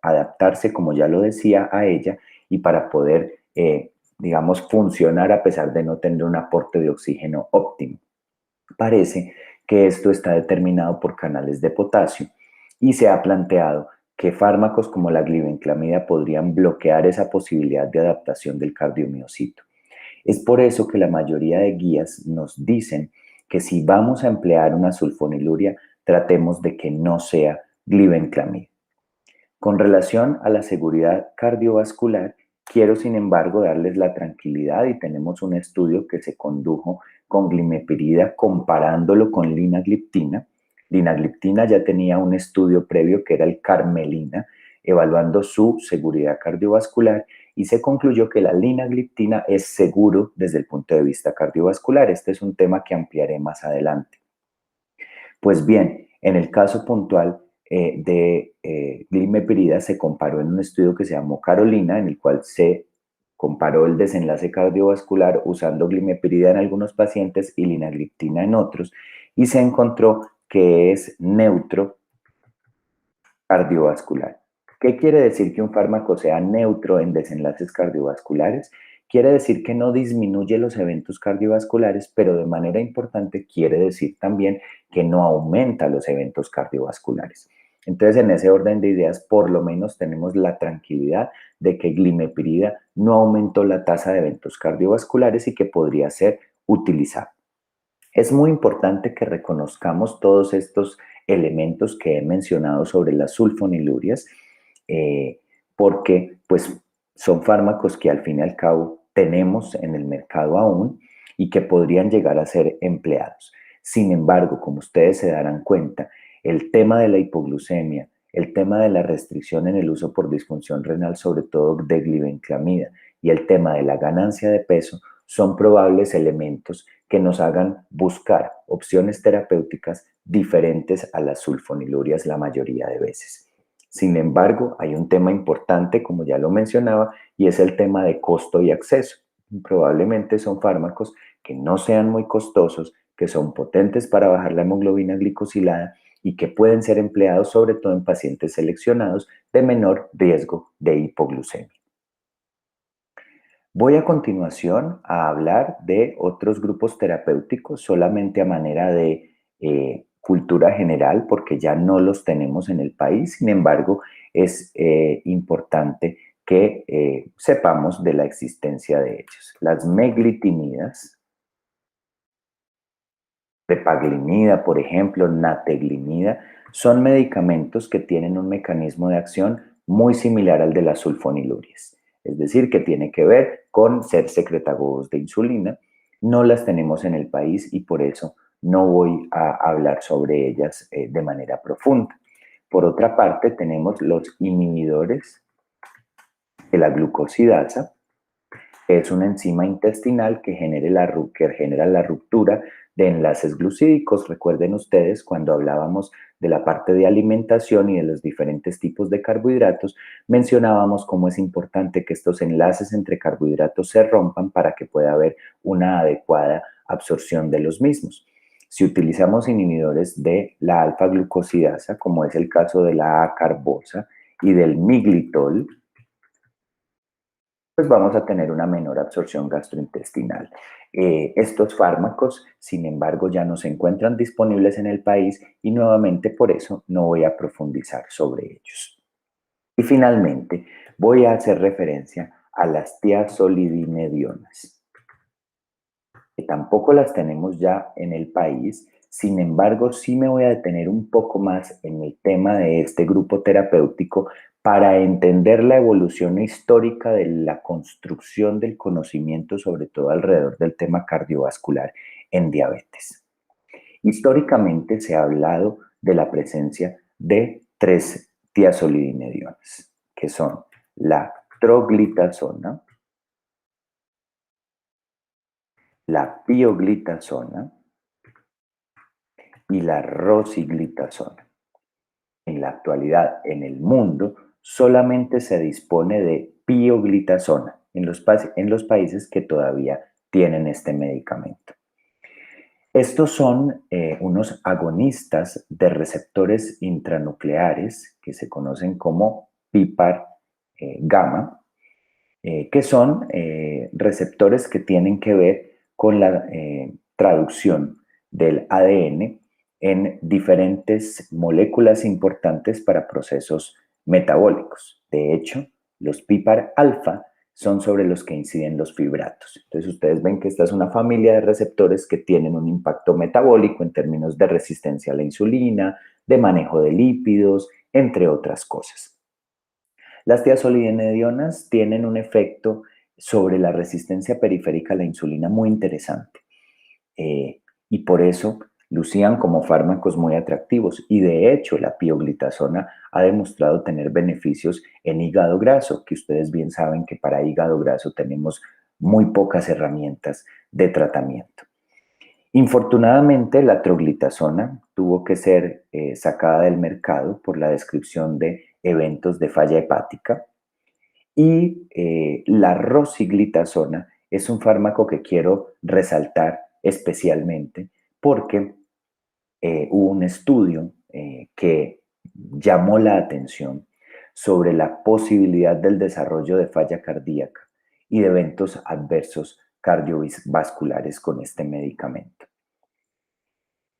adaptarse, como ya lo decía, a ella y para poder digamos, funcionar a pesar de no tener un aporte de oxígeno óptimo. Parece que esto está determinado por canales de potasio y se ha planteado que fármacos como la glibenclamida podrían bloquear esa posibilidad de adaptación del cardiomiocito. Es por eso que la mayoría de guías nos dicen que si vamos a emplear una sulfoniluria, tratemos de que no sea glibenclamida. Con relación a la seguridad cardiovascular, quiero, sin embargo, darles la tranquilidad y tenemos un estudio que se condujo con glimepirida comparándolo con linagliptina. Linagliptina ya tenía un estudio previo que era el Carmelina, evaluando su seguridad cardiovascular y se concluyó que la linagliptina es seguro desde el punto de vista cardiovascular. Este es un tema que ampliaré más adelante. Pues bien, en el caso puntual de glimepirida se comparó en un estudio que se llamó Carolina, en el cual se comparó el desenlace cardiovascular usando glimepirida en algunos pacientes y linagliptina en otros, y se encontró que es neutro cardiovascular. ¿Qué quiere decir que un fármaco sea neutro en desenlaces cardiovasculares? Quiere decir que no disminuye los eventos cardiovasculares, pero de manera importante quiere decir también que no aumenta los eventos cardiovasculares. Entonces, en ese orden de ideas, por lo menos tenemos la tranquilidad de que glimepirida no aumentó la tasa de eventos cardiovasculares y que podría ser utilizado. Es muy importante que reconozcamos todos estos elementos que he mencionado sobre las sulfonilurias, porque pues, son fármacos que al fin y al cabo tenemos en el mercado aún y que podrían llegar a ser empleados. Sin embargo, como ustedes se darán cuenta, el tema de la hipoglucemia, el tema de la restricción en el uso por disfunción renal, sobre todo de glibenclamida, y el tema de la ganancia de peso son probables elementos que nos hagan buscar opciones terapéuticas diferentes a las sulfonilurias la mayoría de veces. Sin embargo, hay un tema importante, como ya lo mencionaba, y es el tema de costo y acceso. Probablemente son fármacos que no sean muy costosos, que son potentes para bajar la hemoglobina glicosilada y que pueden ser empleados sobre todo en pacientes seleccionados de menor riesgo de hipoglucemia. Voy a continuación a hablar de otros grupos terapéuticos solamente a manera de cultura general porque ya no los tenemos en el país. Sin embargo, es importante que sepamos de la existencia de ellos. Las meglitimidas, repaglimida, por ejemplo, nateglimida, son medicamentos que tienen un mecanismo de acción muy similar al de las sulfonilurias. Es decir, que tiene que ver con ser secretagogos de insulina. No las tenemos en el país y por eso no voy a hablar sobre ellas de manera profunda. Por otra parte, tenemos los inhibidores de la glucosidasa, que es una enzima intestinal que genera la ruptura de enlaces glucídicos. Recuerden ustedes cuando hablábamos de la parte de alimentación y de los diferentes tipos de carbohidratos, mencionábamos cómo es importante que estos enlaces entre carbohidratos se rompan para que pueda haber una adecuada absorción de los mismos. Si utilizamos inhibidores de la alfa-glucosidasa, como es el caso de la A-carbosa y del miglitol, pues vamos a tener una menor absorción gastrointestinal. Estos fármacos, sin embargo, ya no se encuentran disponibles en el país y nuevamente por eso no voy a profundizar sobre ellos. Y finalmente, voy a hacer referencia a las tiazolidinedionas, que tampoco las tenemos ya en el país. Sin embargo, sí me voy a detener un poco más en el tema de este grupo terapéutico para entender la evolución histórica de la construcción del conocimiento, sobre todo alrededor del tema cardiovascular en diabetes. Históricamente se ha hablado de la presencia de tres tiazolidinedionas, que son la troglitazona, la pioglitazona y la rosiglitazona. En la actualidad, en el mundo, solamente se dispone de pioglitazona en los países que todavía tienen este medicamento. Estos son unos agonistas de receptores intranucleares que se conocen como PIPAR gamma, que son receptores que tienen que ver con la traducción del ADN en diferentes moléculas importantes para procesos metabólicos. De hecho, los PIPAR alfa son sobre los que inciden los fibratos. Entonces ustedes ven que esta es una familia de receptores que tienen un impacto metabólico en términos de resistencia a la insulina, de manejo de lípidos, entre otras cosas. Las tiazolidinedionas tienen un efecto sobre la resistencia periférica a la insulina muy interesante y por eso lucían como fármacos muy atractivos y de hecho la pioglitazona ha demostrado tener beneficios en hígado graso, que ustedes bien saben que para hígado graso tenemos muy pocas herramientas de tratamiento. Infortunadamente, la troglitazona tuvo que ser sacada del mercado por la descripción de eventos de falla hepática y la rosiglitazona es un fármaco que quiero resaltar especialmente porque hubo un estudio que llamó la atención sobre la posibilidad del desarrollo de falla cardíaca y de eventos adversos cardiovasculares con este medicamento.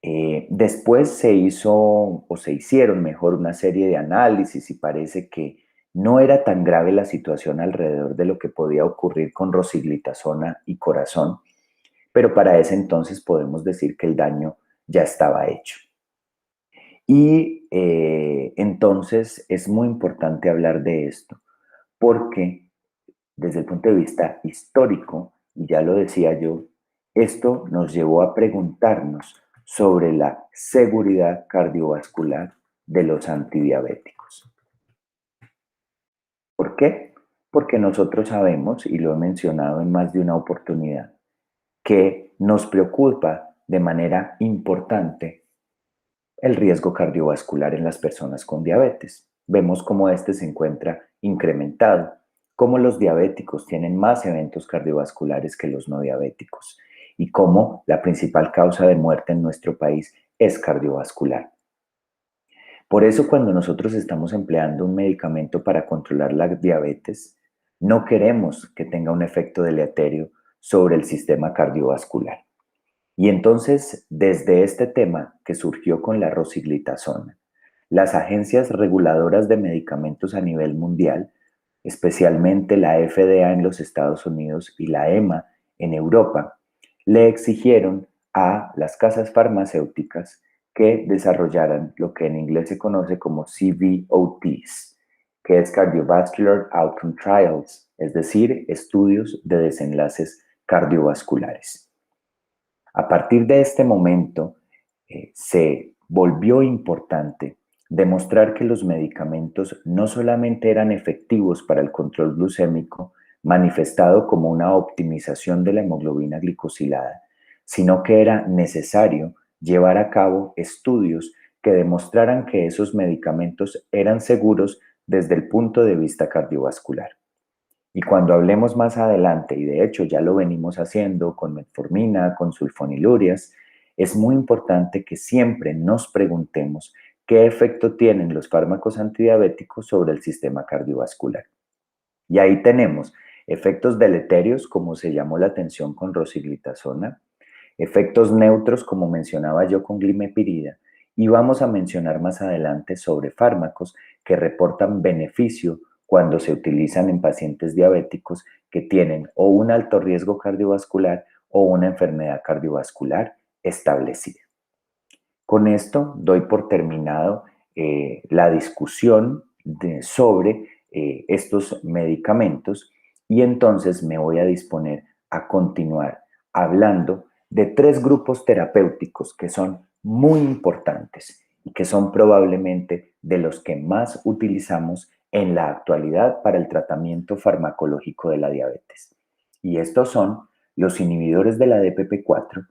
Después se hizo o se hicieron mejor una serie de análisis y parece que no era tan grave la situación alrededor de lo que podía ocurrir con rosiglitazona y corazón, pero para ese entonces podemos decir que el daño ya estaba hecho. Y entonces es muy importante hablar de esto, porque desde el punto de vista histórico, y ya lo decía yo, esto nos llevó a preguntarnos sobre la seguridad cardiovascular de los antidiabéticos. ¿Por qué? Porque nosotros sabemos, y lo he mencionado en más de una oportunidad, que nos preocupa de manera importante el riesgo cardiovascular en las personas con diabetes. Vemos cómo este se encuentra incrementado, cómo los diabéticos tienen más eventos cardiovasculares que los no diabéticos y cómo la principal causa de muerte en nuestro país es cardiovascular. Por eso cuando nosotros estamos empleando un medicamento para controlar la diabetes, no queremos que tenga un efecto deleterio sobre el sistema cardiovascular. Y entonces, desde este tema que surgió con la rosiglitazona, las agencias reguladoras de medicamentos a nivel mundial, especialmente la FDA en los Estados Unidos y la EMA en Europa, le exigieron a las casas farmacéuticas que desarrollaran lo que en inglés se conoce como CVOTs, que es Cardiovascular Outcome Trials, es decir, estudios de desenlaces cardiovasculares. A partir de este momento, se volvió importante demostrar que los medicamentos no solamente eran efectivos para el control glucémico, manifestado como una optimización de la hemoglobina glicosilada, sino que era necesario llevar a cabo estudios que demostraran que esos medicamentos eran seguros desde el punto de vista cardiovascular. Y cuando hablemos más adelante, y de hecho ya lo venimos haciendo con metformina, con sulfonilurias, es muy importante que siempre nos preguntemos qué efecto tienen los fármacos antidiabéticos sobre el sistema cardiovascular. Y ahí tenemos efectos deleterios, como se llamó la atención con rosiglitazona, efectos neutros, como mencionaba yo con glimepirida, y vamos a mencionar más adelante sobre fármacos que reportan beneficio cuando se utilizan en pacientes diabéticos que tienen o un alto riesgo cardiovascular o una enfermedad cardiovascular establecida. Con esto doy por terminado la discusión sobre estos medicamentos y entonces me voy a disponer a continuar hablando de tres grupos terapéuticos que son muy importantes y que son probablemente de los que más utilizamos en la actualidad para el tratamiento farmacológico de la diabetes. Y estos son los inhibidores de la DPP4,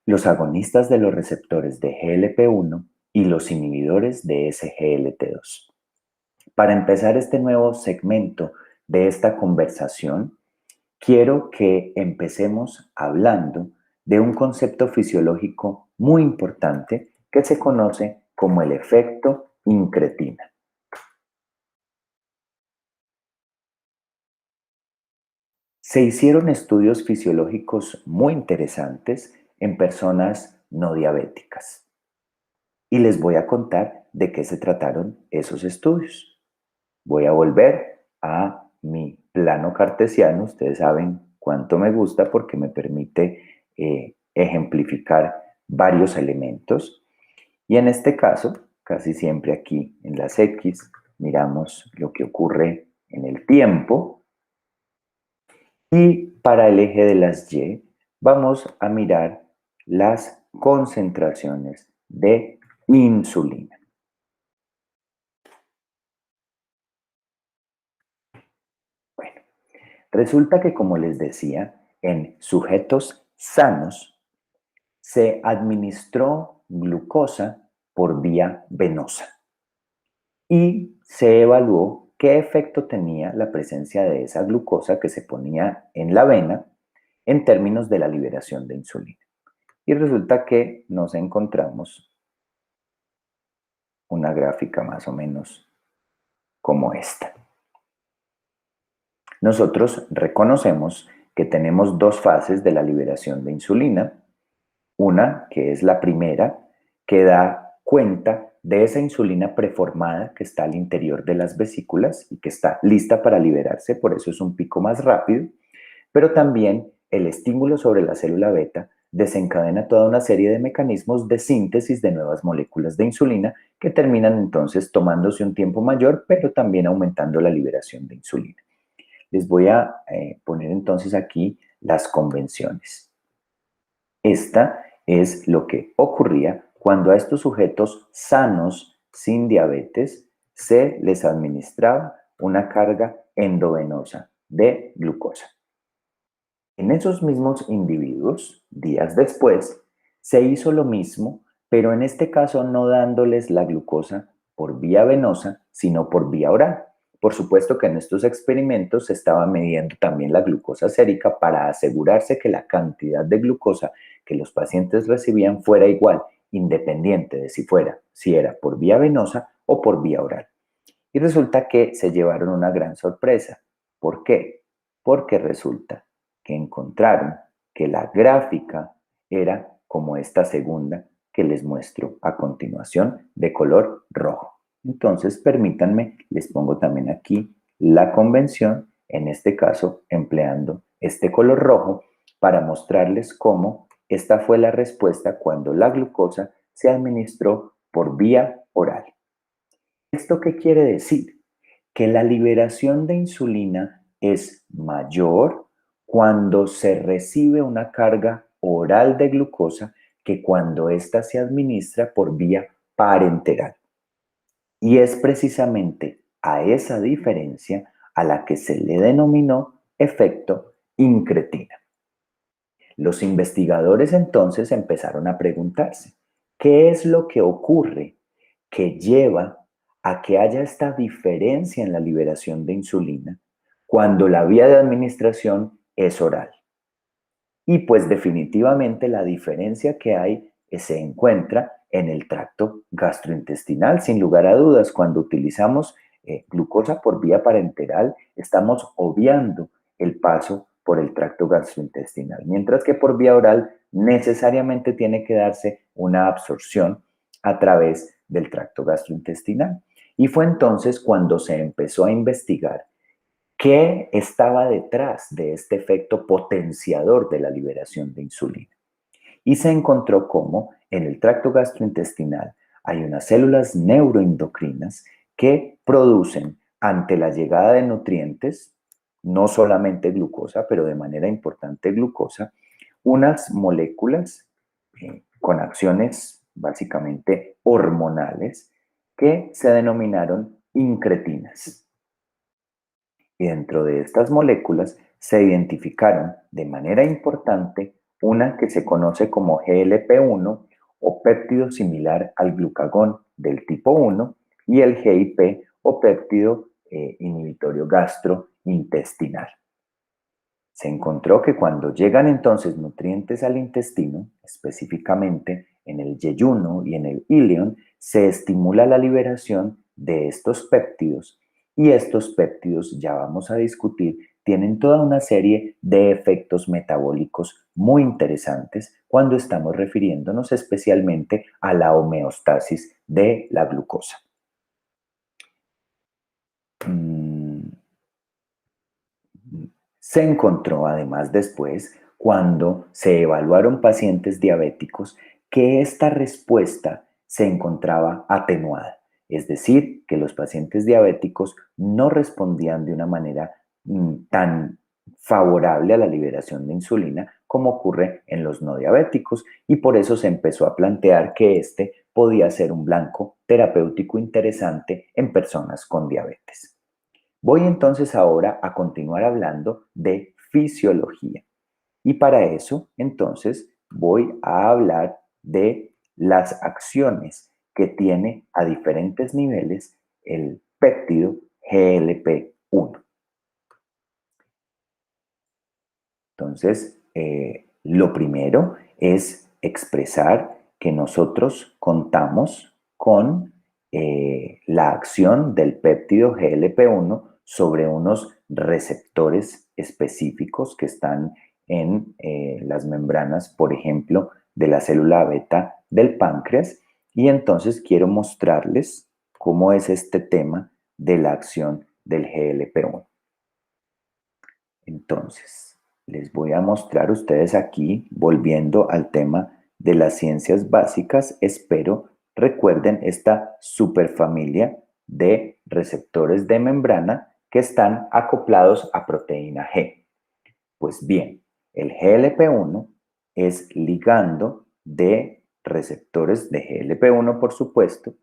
los agonistas de los receptores de GLP-1 y los inhibidores de SGLT2. Para empezar este nuevo segmento de esta conversación, quiero que empecemos hablando de un concepto fisiológico muy importante que se conoce como el efecto incretina. Se hicieron estudios fisiológicos muy interesantes en personas no diabéticas y les voy a contar de qué se trataron esos estudios. Voy a volver a mi plano cartesiano. Ustedes saben cuánto me gusta porque me permite ejemplificar varios elementos. Y en este caso, casi siempre aquí en las X, miramos lo que ocurre en el tiempo. Y para el eje de las Y, vamos a mirar las concentraciones de insulina. Bueno, resulta que, como les decía, en sujetos sanos se administró glucosa por vía venosa y se evaluó qué efecto tenía la presencia de esa glucosa que se ponía en la vena en términos de la liberación de insulina. Y resulta que nos encontramos una gráfica más o menos como esta. Nosotros reconocemos que tenemos dos fases de la liberación de insulina. Una, que es la primera, que da cuenta de esa insulina preformada que está al interior de las vesículas y que está lista para liberarse, por eso es un pico más rápido, pero también el estímulo sobre la célula beta desencadena toda una serie de mecanismos de síntesis de nuevas moléculas de insulina que terminan entonces tomándose un tiempo mayor, pero también aumentando la liberación de insulina. Les voy a poner entonces aquí las convenciones. Esta es lo que ocurría cuando a estos sujetos sanos, sin diabetes, se les administraba una carga endovenosa de glucosa. En esos mismos individuos, días después, se hizo lo mismo, pero en este caso no dándoles la glucosa por vía venosa, sino por vía oral. Por supuesto que en estos experimentos se estaba midiendo también la glucosa sérica para asegurarse que la cantidad de glucosa que los pacientes recibían fuera igual, independiente de si era por vía venosa o por vía oral. Y resulta que se llevaron una gran sorpresa. ¿Por qué? Porque resulta que encontraron que la gráfica era como esta segunda que les muestro a continuación de color rojo. Entonces, permítanme, les pongo también aquí la convención, en este caso empleando este color rojo para mostrarles cómo esta fue la respuesta cuando la glucosa se administró por vía oral. ¿Esto qué quiere decir? Que la liberación de insulina es mayor cuando se recibe una carga oral de glucosa que cuando ésta se administra por vía parenteral. Y es precisamente a esa diferencia a la que se le denominó efecto incretina. Los investigadores entonces empezaron a preguntarse, ¿qué es lo que ocurre que lleva a que haya esta diferencia en la liberación de insulina cuando la vía de administración es oral? Y pues definitivamente la diferencia que hay se encuentra en el tracto gastrointestinal, sin lugar a dudas. Cuando utilizamos glucosa por vía parenteral, estamos obviando el paso por el tracto gastrointestinal, mientras que por vía oral necesariamente tiene que darse una absorción a través del tracto gastrointestinal. Y fue entonces cuando se empezó a investigar qué estaba detrás de este efecto potenciador de la liberación de insulina. Y se encontró cómo en el tracto gastrointestinal hay unas células neuroendocrinas que producen ante la llegada de nutrientes, no solamente glucosa, pero de manera importante glucosa, unas moléculas con acciones básicamente hormonales que se denominaron incretinas. Y dentro de estas moléculas se identificaron de manera importante una que se conoce como GLP-1 o péptido similar al glucagón del tipo 1 y el GIP o péptido inhibitorio gastrointestinal. Se encontró que cuando llegan entonces nutrientes al intestino, específicamente en el yeyuno y en el ilion, se estimula la liberación de estos péptidos y estos péptidos, ya vamos a discutir, tienen toda una serie de efectos metabólicos muy interesantes cuando estamos refiriéndonos especialmente a la homeostasis de la glucosa. Se encontró además después, cuando se evaluaron pacientes diabéticos, que esta respuesta se encontraba atenuada. Es decir, que los pacientes diabéticos no respondían de una manera tan favorable a la liberación de insulina, como ocurre en los no diabéticos, y por eso se empezó a plantear que este podía ser un blanco terapéutico interesante en personas con diabetes. Voy entonces ahora a continuar hablando de fisiología. Y para eso, entonces, voy a hablar de las acciones que tiene a diferentes niveles el péptido GLP-1. Entonces, lo primero es expresar que nosotros contamos con la acción del péptido GLP-1 sobre unos receptores específicos que están en las membranas, por ejemplo, de la célula beta del páncreas. Y entonces quiero mostrarles cómo es este tema de la acción del GLP-1. Entonces, les voy a mostrar a ustedes aquí, volviendo al tema de las ciencias básicas, espero recuerden esta superfamilia de receptores de membrana que están acoplados a proteína G. Pues bien, el GLP-1 es ligando de receptores de GLP-1, por supuesto.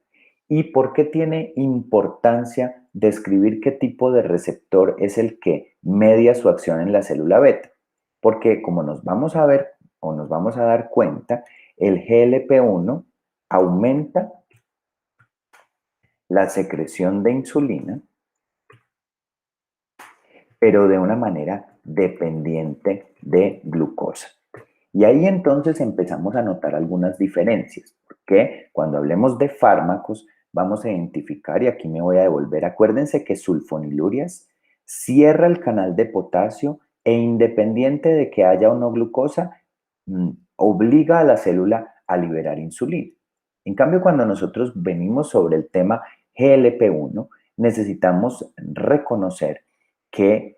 ¿Y por qué tiene importancia describir qué tipo de receptor es el que media su acción en la célula beta? Porque como nos vamos a ver o nos vamos a dar cuenta, el GLP-1 aumenta la secreción de insulina, pero de una manera dependiente de glucosa. Y ahí entonces empezamos a notar algunas diferencias, porque cuando hablemos de fármacos vamos a identificar, y aquí me voy a devolver, acuérdense que sulfonilurias cierra el canal de potasio e independiente de que haya o no glucosa, obliga a la célula a liberar insulina. En cambio, cuando nosotros venimos sobre el tema GLP-1, necesitamos reconocer que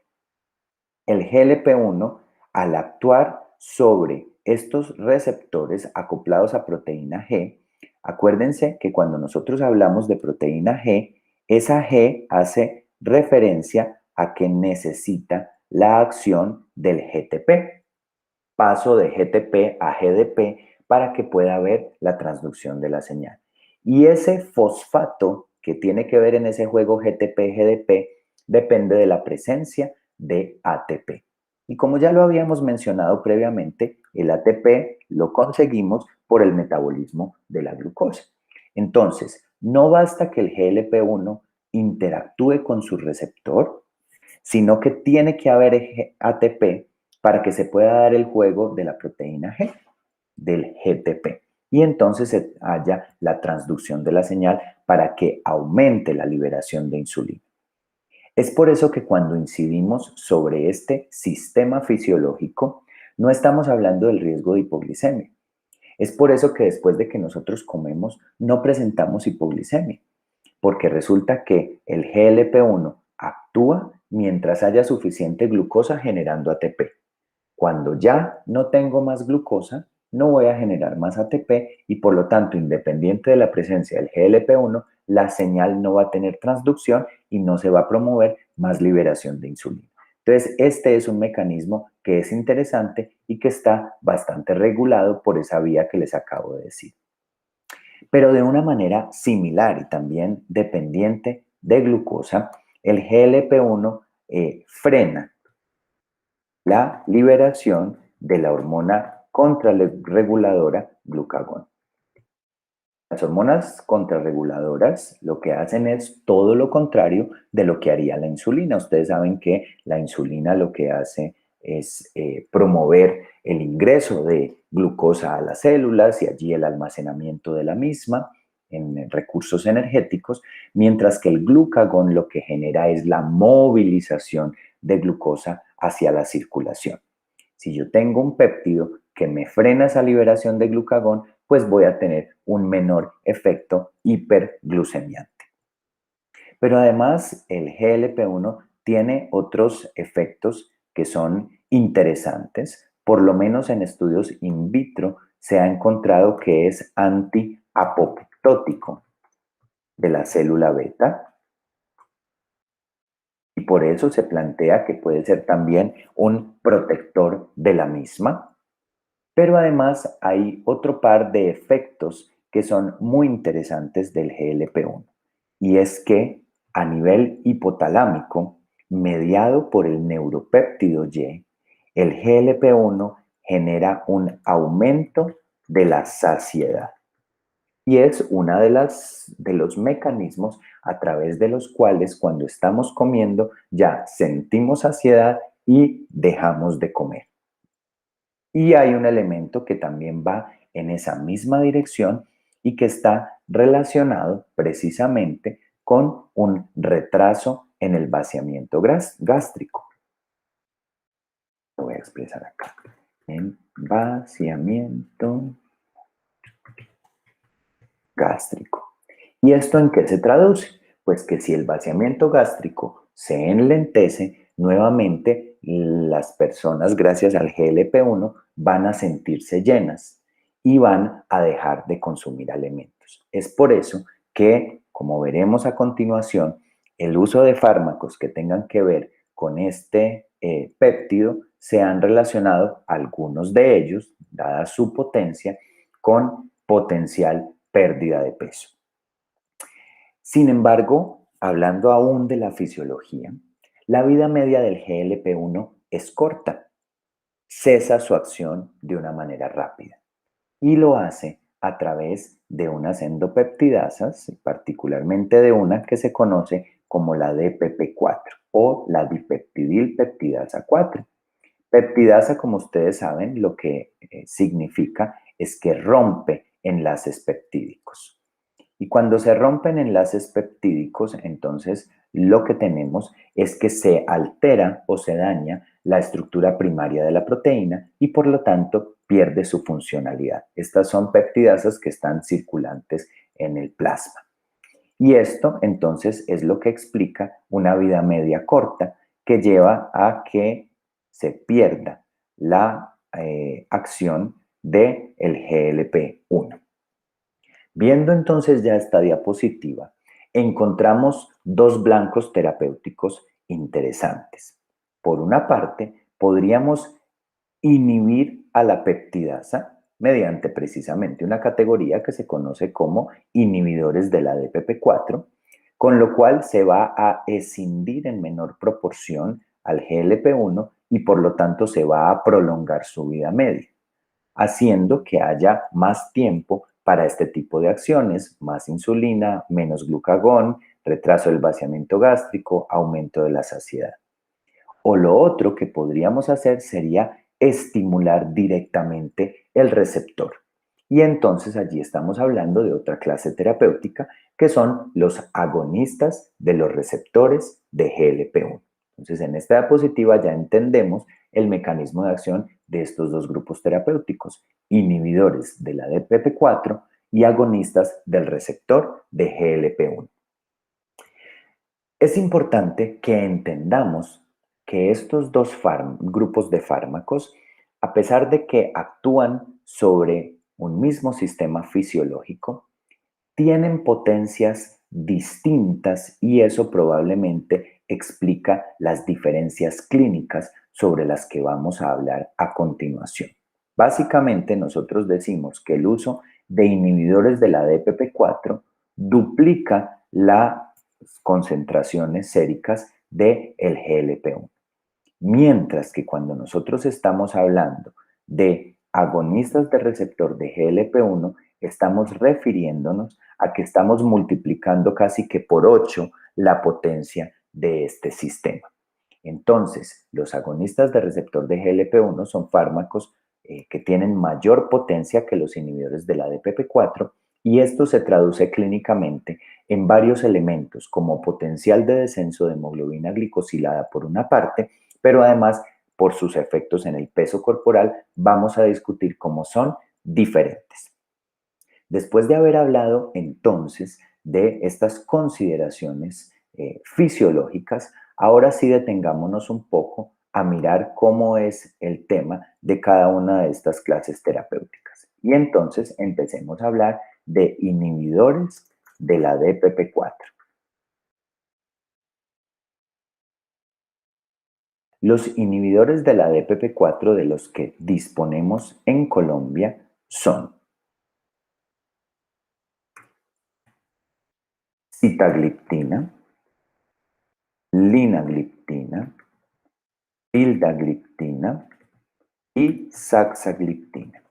el GLP-1, al actuar sobre estos receptores acoplados a proteína G, acuérdense que cuando nosotros hablamos de proteína G, esa G hace referencia a que necesita la acción del GTP, paso de GTP a GDP para que pueda haber la transducción de la señal. Y ese fosfato que tiene que ver en ese juego GTP-GDP depende de la presencia de ATP. Y como ya lo habíamos mencionado previamente, el ATP lo conseguimos por el metabolismo de la glucosa. Entonces, no basta que el GLP-1 interactúe con su receptor, sino que tiene que haber ATP para que se pueda dar el juego de la proteína G, del GTP. Y entonces se haya la transducción de la señal para que aumente la liberación de insulina. Es por eso que cuando incidimos sobre este sistema fisiológico, no estamos hablando del riesgo de hipoglicemia. Es por eso que después de que nosotros comemos no presentamos hipoglicemia, porque resulta que el GLP-1 actúa mientras haya suficiente glucosa generando ATP. Cuando ya no tengo más glucosa, no voy a generar más ATP y por lo tanto, independiente de la presencia del GLP-1, la señal no va a tener transducción y no se va a promover más liberación de insulina. Entonces, este es un mecanismo que es interesante y que está bastante regulado por esa vía que les acabo de decir. Pero de una manera similar y también dependiente de glucosa, el GLP-1 frena la liberación de la hormona contrarreguladora glucagón. Las hormonas contrarreguladoras lo que hacen es todo lo contrario de lo que haría la insulina. Ustedes saben que la insulina lo que hace es promover el ingreso de glucosa a las células y allí el almacenamiento de la misma en recursos energéticos, mientras que el glucagón lo que genera es la movilización de glucosa hacia la circulación. Si yo tengo un péptido que me frena esa liberación de glucagón, pues voy a tener un menor efecto hiperglucemiante. Pero además el GLP-1 tiene otros efectos que son interesantes. Por lo menos en estudios in vitro se ha encontrado que es antiapoptótico de la célula beta y por eso se plantea que puede ser también un protector de la misma. Pero además hay otro par de efectos que son muy interesantes del GLP-1 y es que a nivel hipotalámico, mediado por el neuropéptido Y, el GLP-1 genera un aumento de la saciedad y es una de los mecanismos a través de los cuales cuando estamos comiendo ya sentimos saciedad y dejamos de comer. Y hay un elemento que también va en esa misma dirección y que está relacionado precisamente con un retraso en el vaciamiento gástrico. Lo voy a expresar acá. En vaciamiento gástrico. ¿Y esto en qué se traduce? Pues que si el vaciamiento gástrico se enlentece, nuevamente las personas, gracias al GLP-1, van a sentirse llenas y van a dejar de consumir alimentos. Es por eso que, como veremos a continuación, el uso de fármacos que tengan que ver con este péptido se han relacionado, algunos de ellos, dada su potencia, con potencial pérdida de peso. Sin embargo, hablando aún de la fisiología, la vida media del GLP-1 es corta, cesa su acción de una manera rápida y lo hace a través de unas endopeptidasas, particularmente de una que se conoce como la DPP4 o la dipeptidilpeptidasa 4. Peptidasa, como ustedes saben, lo que significa es que rompe enlaces peptídicos. Y cuando se rompen enlaces peptídicos, entonces lo que tenemos es que se altera o se daña la estructura primaria de la proteína y por lo tanto pierde su funcionalidad. Estas son peptidasas que están circulantes en el plasma. Y esto entonces es lo que explica una vida media corta que lleva a que se pierda la acción del GLP-1. Viendo entonces ya esta diapositiva, encontramos dos blancos terapéuticos interesantes. Por una parte, podríamos inhibir a la peptidasa mediante precisamente una categoría que se conoce como inhibidores de la DPP4, con lo cual se va a escindir en menor proporción al GLP-1 y por lo tanto se va a prolongar su vida media, haciendo que haya más tiempo para este tipo de acciones, más insulina, menos glucagón, retraso del vaciamiento gástrico, aumento de la saciedad. O lo otro que podríamos hacer sería estimular directamente el receptor. Y entonces allí estamos hablando de otra clase terapéutica que son los agonistas de los receptores de GLP-1. Entonces en esta diapositiva ya entendemos el mecanismo de acción de estos dos grupos terapéuticos, inhibidores de la DPP4 y agonistas del receptor de GLP-1. Es importante que entendamos que estos dos grupos de fármacos, a pesar de que actúan sobre un mismo sistema fisiológico, tienen potencias distintas y eso probablemente explica las diferencias clínicas sobre las que vamos a hablar a continuación. Básicamente nosotros decimos que el uso de inhibidores de la DPP4 duplica las concentraciones séricas del GLP-1. Mientras que cuando nosotros estamos hablando de agonistas de receptor de GLP-1, estamos refiriéndonos a que estamos multiplicando casi que por 8 la potencia de este sistema. Entonces, los agonistas de receptor de GLP-1 son fármacos que tienen mayor potencia que los inhibidores de la DPP4 y esto se traduce clínicamente en varios elementos como potencial de descenso de hemoglobina glicosilada por una parte, pero además por sus efectos en el peso corporal vamos a discutir cómo son diferentes. Después de haber hablado entonces de estas consideraciones fisiológicas, ahora sí detengámonos un poco a mirar cómo es el tema de cada una de estas clases terapéuticas. Y entonces empecemos a hablar de inhibidores de la DPP4. Los inhibidores de la DPP4 de los que disponemos en Colombia son sitagliptina, linagliptina, vildagliptina y saxagliptina.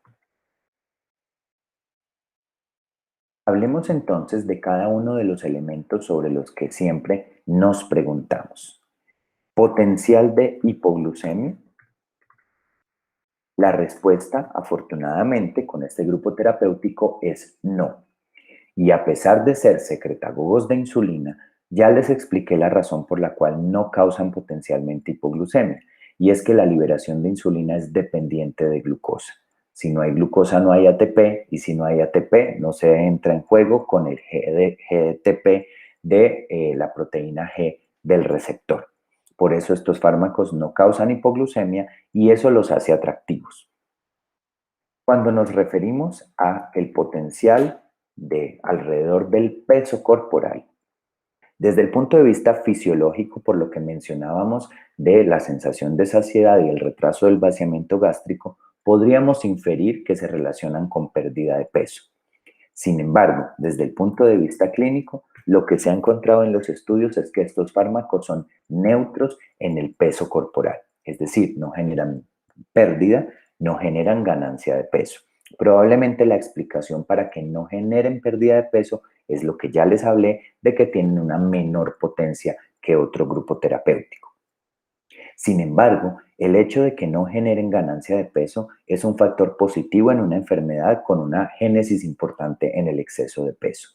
Hablemos entonces de cada uno de los elementos sobre los que siempre nos preguntamos. Potencial de hipoglucemia. La respuesta, afortunadamente, con este grupo terapéutico es no. Y a pesar de ser secretagogos de insulina, ya les expliqué la razón por la cual no causan potencialmente hipoglucemia, y es que la liberación de insulina es dependiente de glucosa. Si no hay glucosa no hay ATP, y si no hay ATP no se entra en juego con el GTP de la proteína G del receptor. Por eso estos fármacos no causan hipoglucemia y eso los hace atractivos. Cuando nos referimos a el potencial de alrededor del peso corporal, desde el punto de vista fisiológico, por lo que mencionábamos de la sensación de saciedad y el retraso del vaciamiento gástrico, podríamos inferir que se relacionan con pérdida de peso. Sin embargo, desde el punto de vista clínico, lo que se ha encontrado en los estudios es que estos fármacos son neutros en el peso corporal, es decir, no generan pérdida, no generan ganancia de peso. Probablemente la explicación para que no generen pérdida de peso es lo que ya les hablé de que tienen una menor potencia que otro grupo terapéutico. Sin embargo, el hecho de que no generen ganancia de peso es un factor positivo en una enfermedad con una génesis importante en el exceso de peso.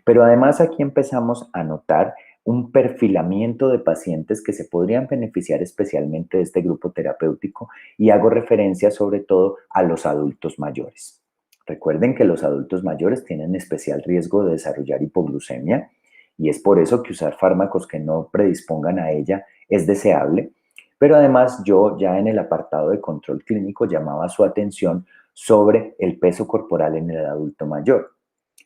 Pero además aquí empezamos a notar un perfilamiento de pacientes que se podrían beneficiar especialmente de este grupo terapéutico y hago referencia sobre todo a los adultos mayores. Recuerden que los adultos mayores tienen especial riesgo de desarrollar hipoglucemia y es por eso que usar fármacos que no predispongan a ella es deseable. Pero además yo ya en el apartado de control clínico llamaba su atención sobre el peso corporal en el adulto mayor.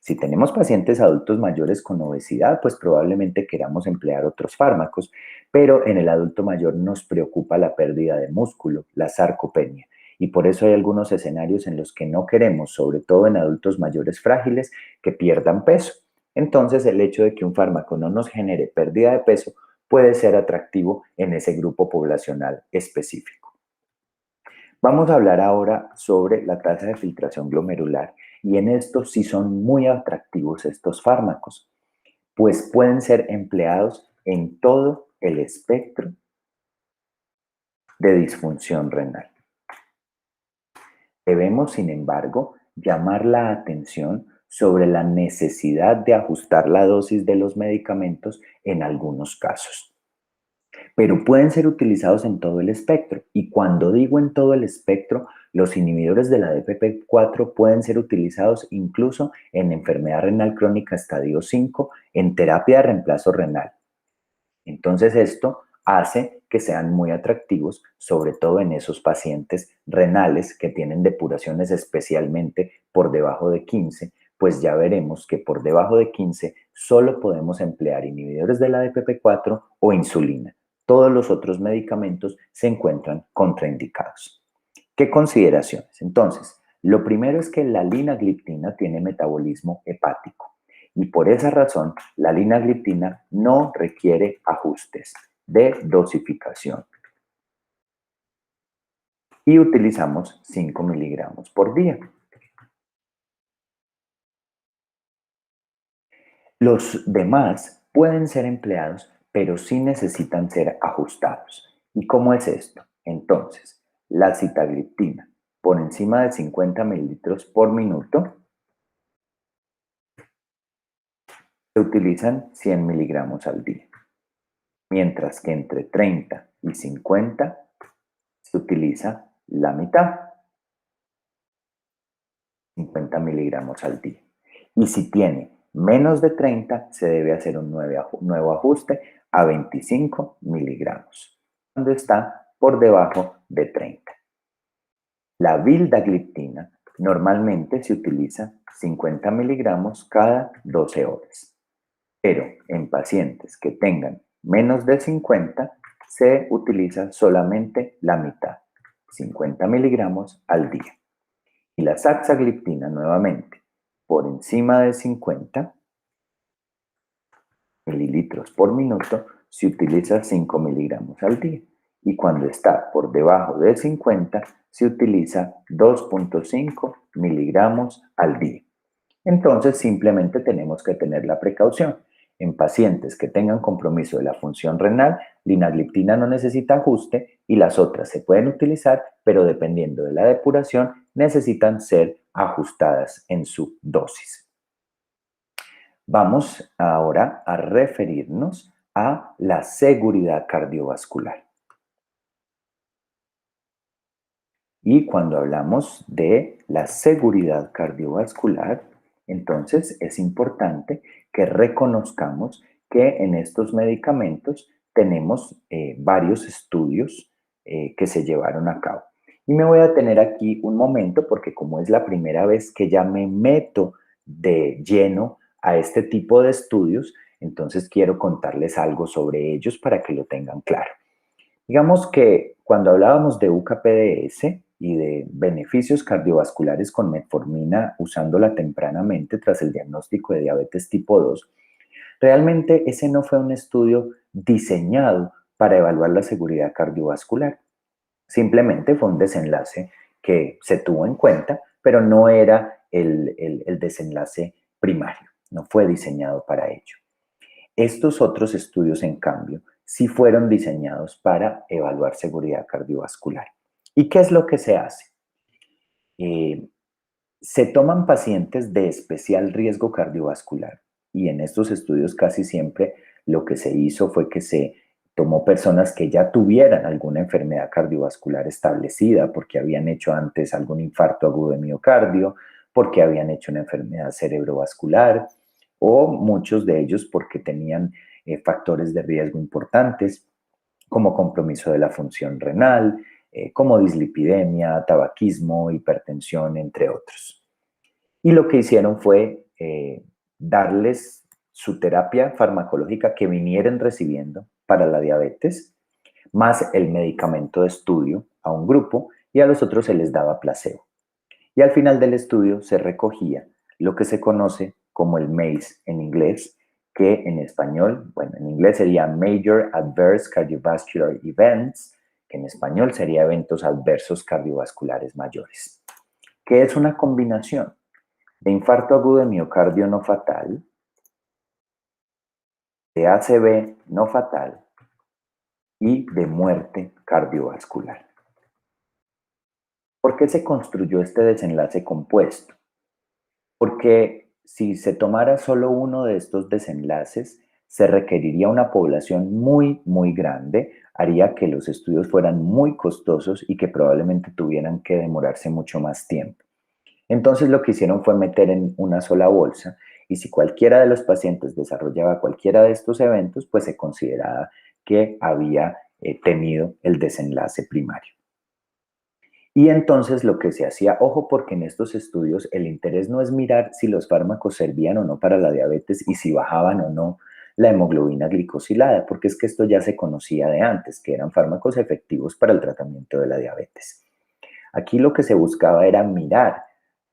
Si tenemos pacientes adultos mayores con obesidad, pues probablemente queramos emplear otros fármacos, pero en el adulto mayor nos preocupa la pérdida de músculo, la sarcopenia, y por eso hay algunos escenarios en los que no queremos, sobre todo en adultos mayores frágiles, que pierdan peso. Entonces, el hecho de que un fármaco no nos genere pérdida de peso puede ser atractivo en ese grupo poblacional específico. Vamos a hablar ahora sobre la tasa de filtración glomerular y en esto sí son muy atractivos estos fármacos, pues pueden ser empleados en todo el espectro de disfunción renal. Debemos, sin embargo, llamar la atención sobre la necesidad de ajustar la dosis de los medicamentos en algunos casos. Pero pueden ser utilizados en todo el espectro. Y cuando digo en todo el espectro, los inhibidores de la DPP4 pueden ser utilizados incluso en enfermedad renal crónica estadio 5, en terapia de reemplazo renal. Entonces esto hace que sean muy atractivos, sobre todo en esos pacientes renales que tienen depuraciones especialmente por debajo de 15, pues ya veremos que por debajo de 15 solo podemos emplear inhibidores de la DPP4 o insulina. Todos los otros medicamentos se encuentran contraindicados. ¿Qué consideraciones? Entonces, lo primero es que la linagliptina tiene metabolismo hepático y por esa razón la linagliptina no requiere ajustes de dosificación y utilizamos 5 miligramos por día. Los demás pueden ser empleados, pero sí necesitan ser ajustados. ¿Y cómo es esto? Entonces, la sitagliptina por encima de 50 mililitros por minuto se utilizan 100 miligramos al día, mientras que entre 30 y 50 se utiliza la mitad, 50 miligramos al día. Y si tiene menos de 30, se debe hacer un nuevo ajuste a 25 miligramos, cuando está por debajo de 30. La vildagliptina normalmente se utiliza 50 miligramos cada 12 horas, pero en pacientes que tengan menos de 50 se utiliza solamente la mitad, 50 miligramos al día. Y la saxagliptina, nuevamente, por encima de 50 mililitros por minuto, se utiliza 5 miligramos al día. Y cuando está por debajo de 50, se utiliza 2,5 miligramos al día. Entonces, simplemente tenemos que tener la precaución. En pacientes que tengan compromiso de la función renal, linagliptina no necesita ajuste y las otras se pueden utilizar, pero dependiendo de la depuración, necesitan ser ajustadas en su dosis. Vamos ahora a referirnos a la seguridad cardiovascular. Y cuando hablamos de la seguridad cardiovascular, entonces es importante que reconozcamos que en estos medicamentos tenemos varios estudios que se llevaron a cabo. Y me voy a detener aquí un momento porque como es la primera vez que ya me meto de lleno a este tipo de estudios, entonces quiero contarles algo sobre ellos para que lo tengan claro. Digamos que cuando hablábamos de UKPDS y de beneficios cardiovasculares con metformina usándola tempranamente tras el diagnóstico de diabetes tipo 2, realmente ese no fue un estudio diseñado para evaluar la seguridad cardiovascular. Simplemente fue un desenlace que se tuvo en cuenta, pero no era el desenlace primario, no fue diseñado para ello. Estos otros estudios, en cambio, sí fueron diseñados para evaluar seguridad cardiovascular. ¿Y qué es lo que se hace? Eh, Se toman pacientes de especial riesgo cardiovascular y en estos estudios casi siempre lo que se hizo fue que se tomó personas que ya tuvieran alguna enfermedad cardiovascular establecida porque habían hecho antes algún infarto agudo de miocardio, porque habían hecho una enfermedad cerebrovascular o muchos de ellos porque tenían factores de riesgo importantes como compromiso de la función renal, como dislipidemia, tabaquismo, hipertensión, entre otros. Y lo que hicieron fue darles su terapia farmacológica que vinieran recibiendo para la diabetes, más el medicamento de estudio a un grupo y a los otros se les daba placebo. Y al final del estudio se recogía lo que se conoce como el MACE en inglés, que en español, bueno, en inglés sería Major Adverse Cardiovascular Events, que en español sería eventos adversos cardiovasculares mayores, que es una combinación de infarto agudo de miocardio no fatal, de ACV no fatal y de muerte cardiovascular. ¿Por qué se construyó este desenlace compuesto? Porque si se tomara solo uno de estos desenlaces, se requeriría una población muy grande, haría que los estudios fueran muy costosos y que probablemente tuvieran que demorarse mucho más tiempo. Entonces lo que hicieron fue meter en una sola bolsa y si cualquiera de los pacientes desarrollaba cualquiera de estos eventos, pues se consideraba que había tenido el desenlace primario. Y entonces lo que se hacía, ojo, porque en estos estudios el interés no es mirar si los fármacos servían o no para la diabetes y si bajaban o no la hemoglobina glicosilada, porque es que esto ya se conocía de antes, que eran fármacos efectivos para el tratamiento de la diabetes. Aquí lo que se buscaba era mirar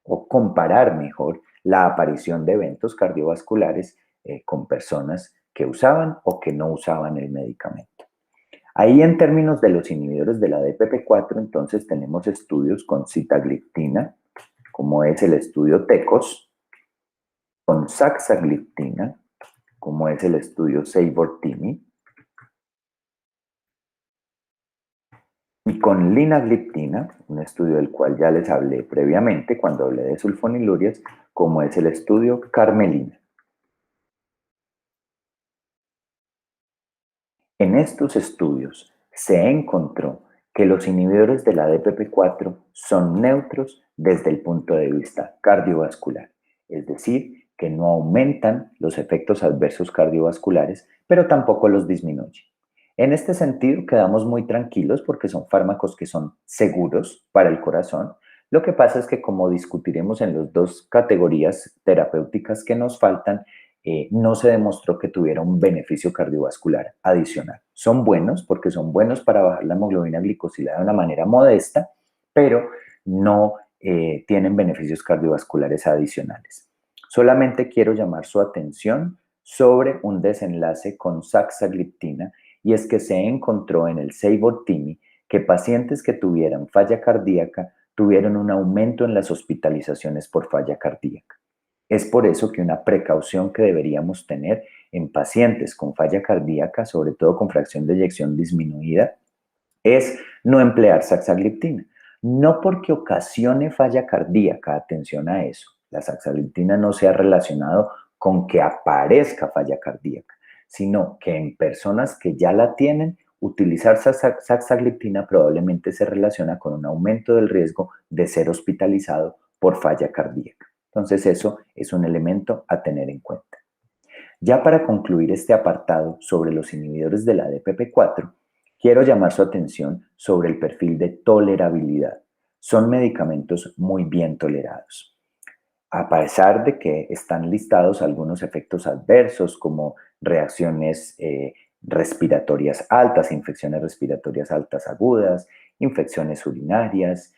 o comparar mejor la aparición de eventos cardiovasculares con personas que usaban o que no usaban el medicamento. Ahí en términos de los inhibidores de la DPP4, entonces tenemos estudios con sitagliptina, como es el estudio TECOS, con saxagliptina, como es el estudio SABOR-TIMI, y con linagliptina, un estudio del cual ya les hablé previamente cuando hablé de sulfonilurias, como es el estudio CARMELINA. En estos estudios se encontró que los inhibidores de la DPP4 son neutros desde el punto de vista cardiovascular, es decir, que no aumentan los efectos adversos cardiovasculares, pero tampoco los disminuyen. En este sentido, quedamos muy tranquilos porque son fármacos que son seguros para el corazón. Lo que pasa es que, como discutiremos en las dos categorías terapéuticas que nos faltan, no se demostró que tuviera un beneficio cardiovascular adicional. Son buenos porque son buenos para bajar la hemoglobina glicosilada de una manera modesta, pero no tienen beneficios cardiovasculares adicionales. Solamente quiero llamar su atención sobre un desenlace con saxagliptina, y es que se encontró en el SAVOR-TIMI que pacientes que tuvieran falla cardíaca tuvieron un aumento en las hospitalizaciones por falla cardíaca. Es por eso que una precaución que deberíamos tener en pacientes con falla cardíaca, sobre todo con fracción de eyección disminuida, es no emplear saxagliptina. No porque ocasione falla cardíaca, atención a eso. La saxagliptina no se ha relacionado con que aparezca falla cardíaca, sino que en personas que ya la tienen, utilizar saxagliptina probablemente se relaciona con un aumento del riesgo de ser hospitalizado por falla cardíaca. Entonces eso es un elemento a tener en cuenta. Ya para concluir este apartado sobre los inhibidores de la DPP4, quiero llamar su atención sobre el perfil de tolerabilidad. Son medicamentos muy bien tolerados. A pesar de que están listados algunos efectos adversos como reacciones respiratorias altas, infecciones respiratorias altas agudas, infecciones urinarias,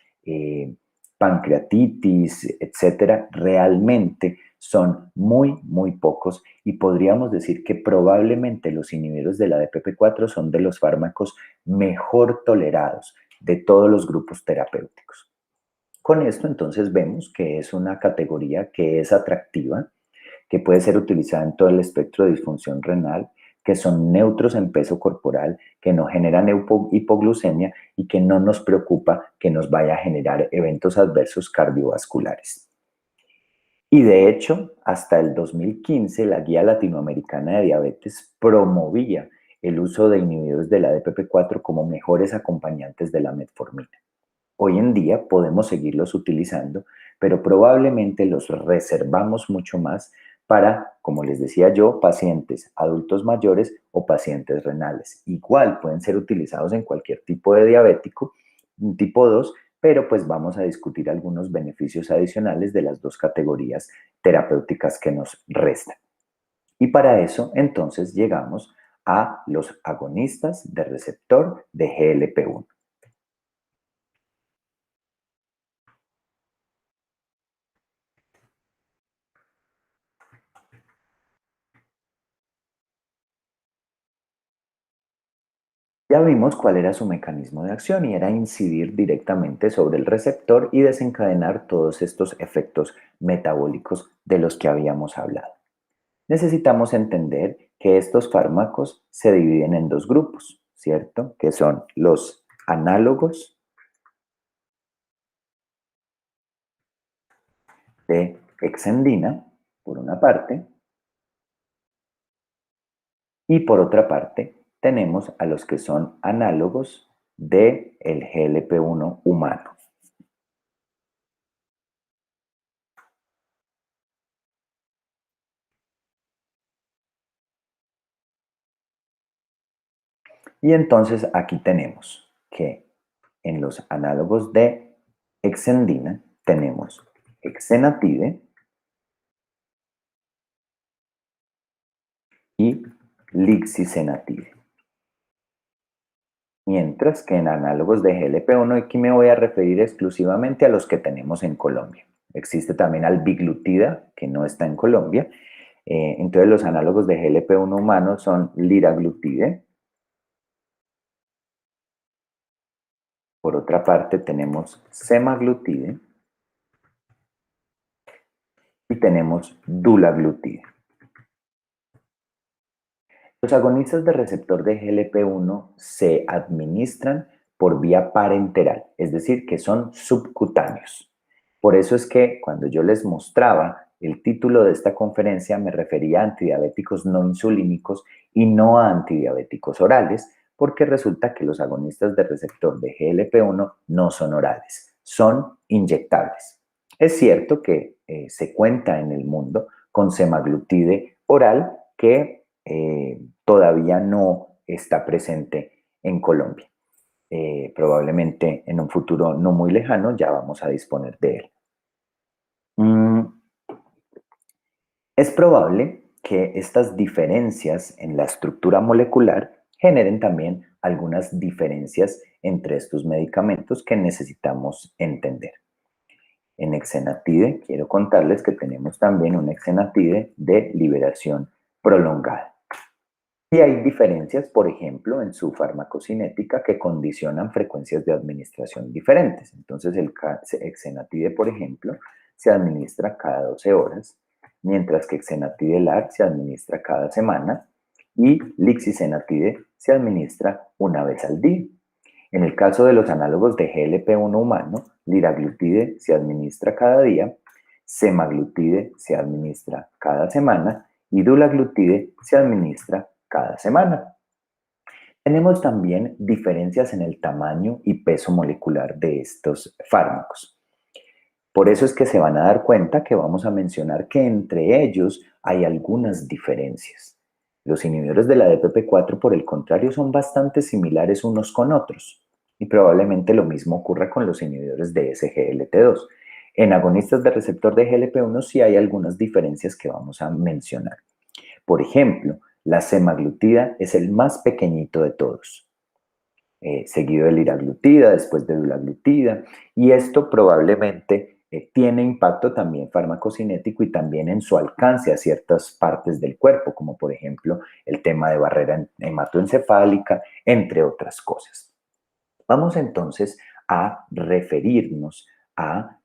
pancreatitis, etcétera, realmente son muy, muy pocos, y podríamos decir que probablemente los inhibidores de la DPP4 son de los fármacos mejor tolerados de todos los grupos terapéuticos. Con esto entonces vemos que es una categoría que es atractiva, que puede ser utilizada en todo el espectro de disfunción renal, que son neutros en peso corporal, que no generan hipoglucemia y que no nos preocupa que nos vaya a generar eventos adversos cardiovasculares. Y de hecho, hasta el 2015, la Guía Latinoamericana de Diabetes promovía el uso de inhibidores de la DPP4 como mejores acompañantes de la metformina. Hoy en día podemos seguirlos utilizando, pero probablemente los reservamos mucho más para, como les decía yo, pacientes adultos mayores o pacientes renales. Igual pueden ser utilizados en cualquier tipo de diabético, tipo 2, pero pues vamos a discutir algunos beneficios adicionales de las dos categorías terapéuticas que nos restan. Y para eso, entonces, llegamos a los agonistas de receptor de GLP-1. Ya vimos cuál era su mecanismo de acción, y era incidir directamente sobre el receptor y desencadenar todos estos efectos metabólicos de los que habíamos hablado. Necesitamos entender que estos fármacos se dividen en dos grupos, ¿cierto? Que son los análogos de exendina, por una parte, y por otra parte tenemos a los que son análogos del GLP-1 humano. Y entonces aquí tenemos que en los análogos de exendina tenemos exenatide y lixisenatide. Mientras que en análogos de GLP-1, aquí me voy a referir exclusivamente a los que tenemos en Colombia. Existe también albiglutida, que no está en Colombia. Entonces los análogos de GLP-1 humanos son liraglutide. Por otra parte tenemos semaglutide y tenemos dulaglutide. Los agonistas de receptor de GLP-1 se administran por vía parenteral, es decir, que son subcutáneos. Por eso es que cuando yo les mostraba el título de esta conferencia, me refería a antidiabéticos no insulínicos y no a antidiabéticos orales, porque resulta que los agonistas de receptor de GLP-1 no son orales, son inyectables. Es cierto que se cuenta en el mundo con semaglutide oral que todavía no está presente en Colombia. Probablemente en un futuro no muy lejano ya vamos a disponer de él. Es probable que estas diferencias en la estructura molecular generen también algunas diferencias entre estos medicamentos que necesitamos entender. En Exenatide, quiero contarles que tenemos también un Exenatide de liberación prolongada. Y hay diferencias, por ejemplo, en su farmacocinética que condicionan frecuencias de administración diferentes. Entonces, el Exenatide, por ejemplo, se administra cada 12 horas, mientras que Exenatide LAR se administra cada semana y Lixisenatide se administra una vez al día. En el caso de los análogos de GLP-1 humano, liraglutide se administra cada día, semaglutide se administra cada semana y dulaglutide se administra cada semana. Tenemos también diferencias en el tamaño y peso molecular de estos fármacos. Por eso es que se van a dar cuenta que vamos a mencionar que entre ellos hay algunas diferencias. Los inhibidores de la DPP4, por el contrario, son bastante similares unos con otros. Y probablemente lo mismo ocurra con los inhibidores de SGLT2. En agonistas de receptor de GLP-1 sí hay algunas diferencias que vamos a mencionar. Por ejemplo, la semaglutida es el más pequeñito de todos, seguido de liraglutida, después de dulaglutida, y esto probablemente tiene impacto también farmacocinético y también en su alcance a ciertas partes del cuerpo, como por ejemplo el tema de barrera hematoencefálica, entre otras cosas. Vamos entonces a referirnos a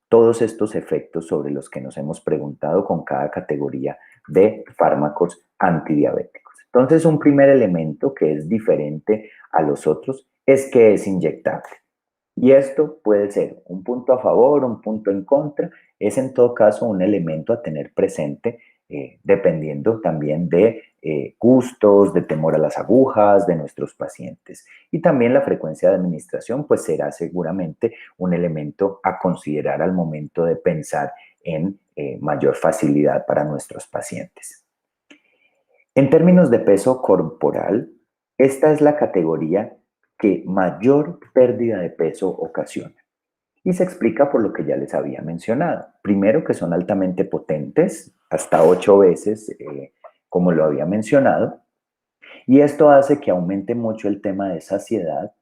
todos estos efectos sobre los que nos hemos preguntado con cada categoría de fármacos antidiabéticos. Entonces, un primer elemento que es diferente a los otros es que es inyectable. Y esto puede ser un punto a favor, un punto en contra, es en todo caso un elemento a tener presente, dependiendo también de gustos, de temor a las agujas de nuestros pacientes. Y también la frecuencia de administración, pues será seguramente un elemento a considerar al momento de pensar en mayor facilidad para nuestros pacientes. En términos de peso corporal, esta es la categoría que mayor pérdida de peso ocasiona. Y se explica por lo que ya les había mencionado. Primero, que son altamente potentes, hasta 8 veces, como lo había mencionado. Y esto hace que aumente mucho el tema de saciedad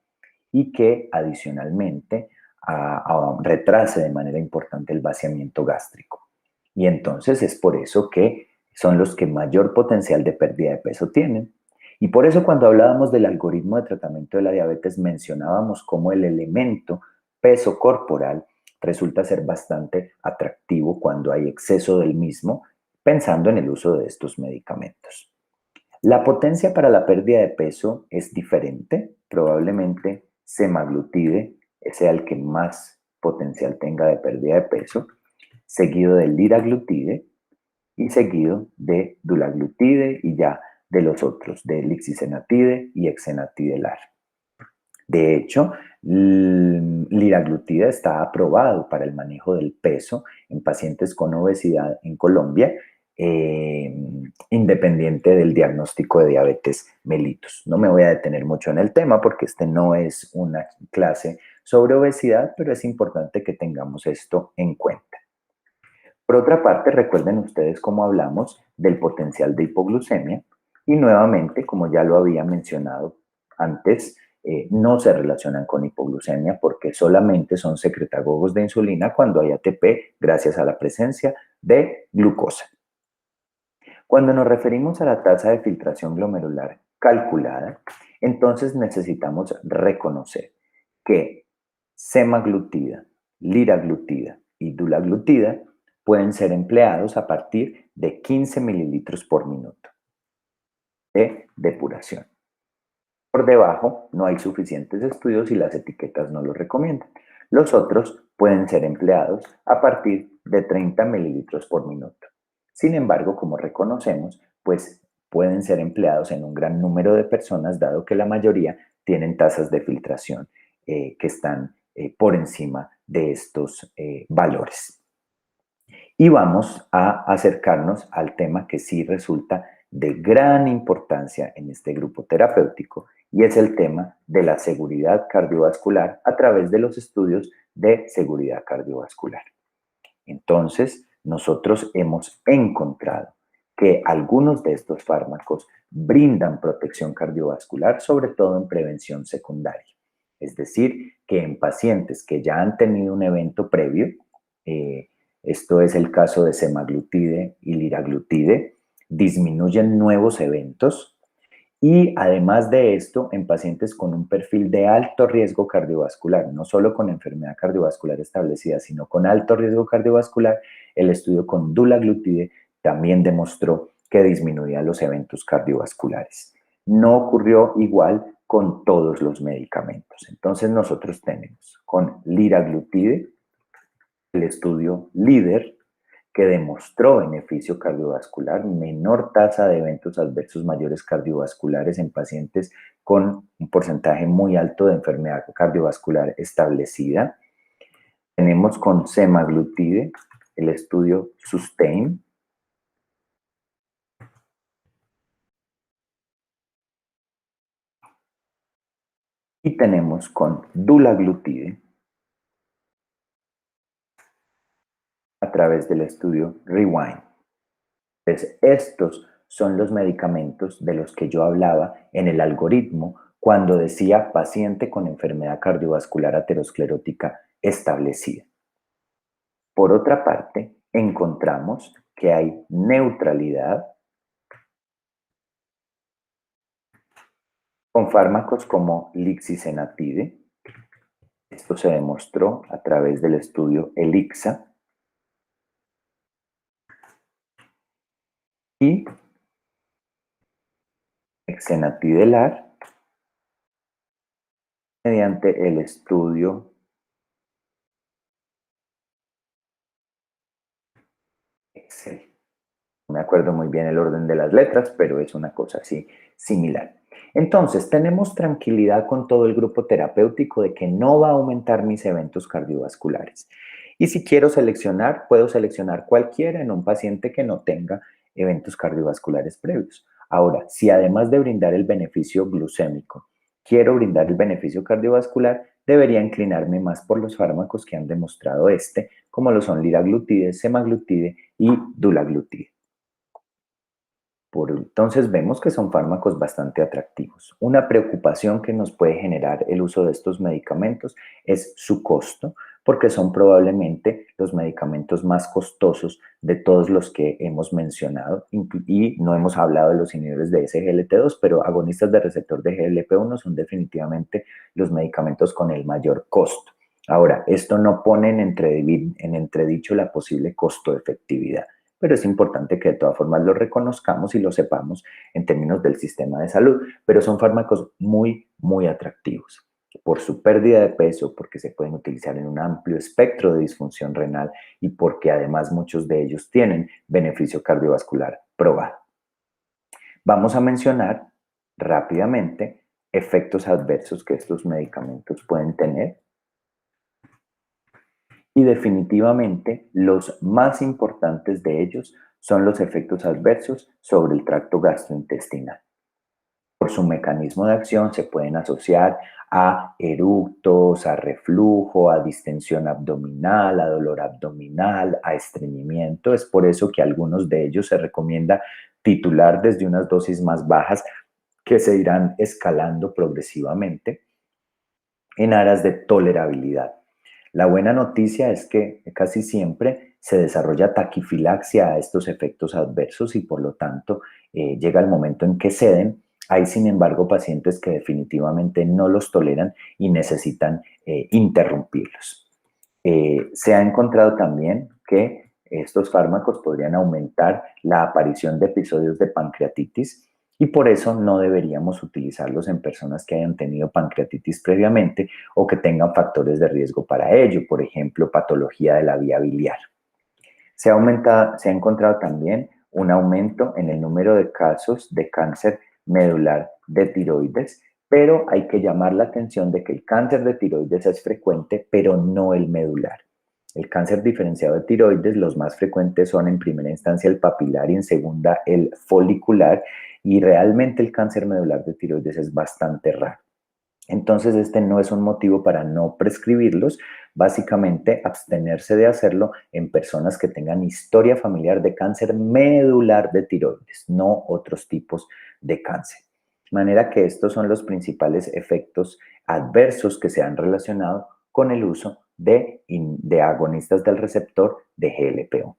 y que adicionalmente retrase de manera importante el vaciamiento gástrico. Y entonces es por eso que son los que mayor potencial de pérdida de peso tienen. Y por eso cuando hablábamos del algoritmo de tratamiento de la diabetes mencionábamos cómo el elemento peso corporal resulta ser bastante atractivo cuando hay exceso del mismo, pensando en el uso de estos medicamentos. La potencia para la pérdida de peso es diferente. Probablemente semaglutide sea el que más potencial tenga de pérdida de peso, seguido del liraglutide y seguido de dulaglutide y ya de los otros, de lixisenatide y exenatide LAR. De hecho, liraglutida está aprobado para el manejo del peso en pacientes con obesidad en Colombia, independiente del diagnóstico de diabetes mellitus. No me voy a detener mucho en el tema porque este no es una clase sobre obesidad, pero es importante que tengamos esto en cuenta. Por otra parte, recuerden ustedes cómo hablamos del potencial de hipoglucemia y nuevamente, como ya lo había mencionado antes, no se relacionan con hipoglucemia porque solamente son secretagogos de insulina cuando hay ATP gracias a la presencia de glucosa. Cuando nos referimos a la tasa de filtración glomerular calculada, entonces necesitamos reconocer que semaglutida, liraglutida y dulaglutida pueden ser empleados a partir de 15 mililitros por minuto de depuración. Por debajo no hay suficientes estudios y las etiquetas no lo recomiendan. Los otros pueden ser empleados a partir de 30 mililitros por minuto. Sin embargo, como reconocemos, pues pueden ser empleados en un gran número de personas, dado que la mayoría tienen tasas de filtración que están por encima de estos valores. Y vamos a acercarnos al tema que sí resulta de gran importancia en este grupo terapéutico y es el tema de la seguridad cardiovascular a través de los estudios de seguridad cardiovascular. Entonces, nosotros hemos encontrado que algunos de estos fármacos brindan protección cardiovascular, sobre todo en prevención secundaria. Es decir, que en pacientes que ya han tenido un evento previo, esto es el caso de semaglutide y liraglutide, disminuyen nuevos eventos y además de esto, en pacientes con un perfil de alto riesgo cardiovascular, no solo con enfermedad cardiovascular establecida, sino con alto riesgo cardiovascular, el estudio con dulaglutide también demostró que disminuía los eventos cardiovasculares. No ocurrió igual con todos los medicamentos. Entonces nosotros tenemos con liraglutide el estudio LEADER, que demostró beneficio cardiovascular, menor tasa de eventos adversos mayores cardiovasculares en pacientes con un porcentaje muy alto de enfermedad cardiovascular establecida. Tenemos con semaglutide el estudio SUSTAIN. Y tenemos con dulaglutide a través del estudio REWIND. Entonces, estos son los medicamentos de los que yo hablaba en el algoritmo cuando decía paciente con enfermedad cardiovascular aterosclerótica establecida. Por otra parte, encontramos que hay neutralidad con fármacos como lixisenatide. Esto se demostró a través del estudio ELIXA. Y exenatidelar mediante el estudio Excel. No me acuerdo muy bien el orden de las letras, pero es una cosa así similar. Entonces, tenemos tranquilidad con todo el grupo terapéutico de que no va a aumentar mis eventos cardiovasculares. Y si quiero seleccionar, puedo seleccionar cualquiera en un paciente que no tenga eventos cardiovasculares previos. Ahora, si además de brindar el beneficio glucémico, quiero brindar el beneficio cardiovascular, debería inclinarme más por los fármacos que han demostrado como lo son liraglutide, semaglutide y dulaglutide. Entonces vemos que son fármacos bastante atractivos. Una preocupación que nos puede generar el uso de estos medicamentos es su costo, porque son probablemente los medicamentos más costosos de todos los que hemos mencionado y no hemos hablado de los inhibidores de SGLT2, pero agonistas de receptor de GLP-1 son definitivamente los medicamentos con el mayor costo. Ahora, esto no pone en entredicho la posible costo-efectividad, pero es importante que de todas formas lo reconozcamos y lo sepamos en términos del sistema de salud. Pero son fármacos muy, muy atractivos por su pérdida de peso, porque se pueden utilizar en un amplio espectro de disfunción renal y porque además muchos de ellos tienen beneficio cardiovascular probado. Vamos a mencionar rápidamente efectos adversos que estos medicamentos pueden tener. Y definitivamente los más importantes de ellos son los efectos adversos sobre el tracto gastrointestinal. Por su mecanismo de acción se pueden asociar a eructos, a reflujo, a distensión abdominal, a dolor abdominal, a estreñimiento. Es por eso que algunos de ellos se recomienda titular desde unas dosis más bajas que se irán escalando progresivamente en aras de tolerabilidad. La buena noticia es que casi siempre se desarrolla taquifilaxia a estos efectos adversos y por lo tanto llega el momento en que ceden. Hay sin embargo pacientes que definitivamente no los toleran y necesitan interrumpirlos. Se ha encontrado también que estos fármacos podrían aumentar la aparición de episodios de pancreatitis y por eso no deberíamos utilizarlos en personas que hayan tenido pancreatitis previamente o que tengan factores de riesgo para ello, por ejemplo, patología de la vía biliar. Se ha encontrado también un aumento en el número de casos de cáncer medular de tiroides, pero hay que llamar la atención de que el cáncer de tiroides es frecuente, pero no el medular. El cáncer diferenciado de tiroides, los más frecuentes son en primera instancia el papilar y en segunda el folicular, y realmente el cáncer medular de tiroides es bastante raro. Entonces, este no es un motivo para no prescribirlos, básicamente abstenerse de hacerlo en personas que tengan historia familiar de cáncer medular de tiroides, no otros tipos de cáncer. De manera que estos son los principales efectos adversos que se han relacionado con el uso de agonistas del receptor de GLP-1.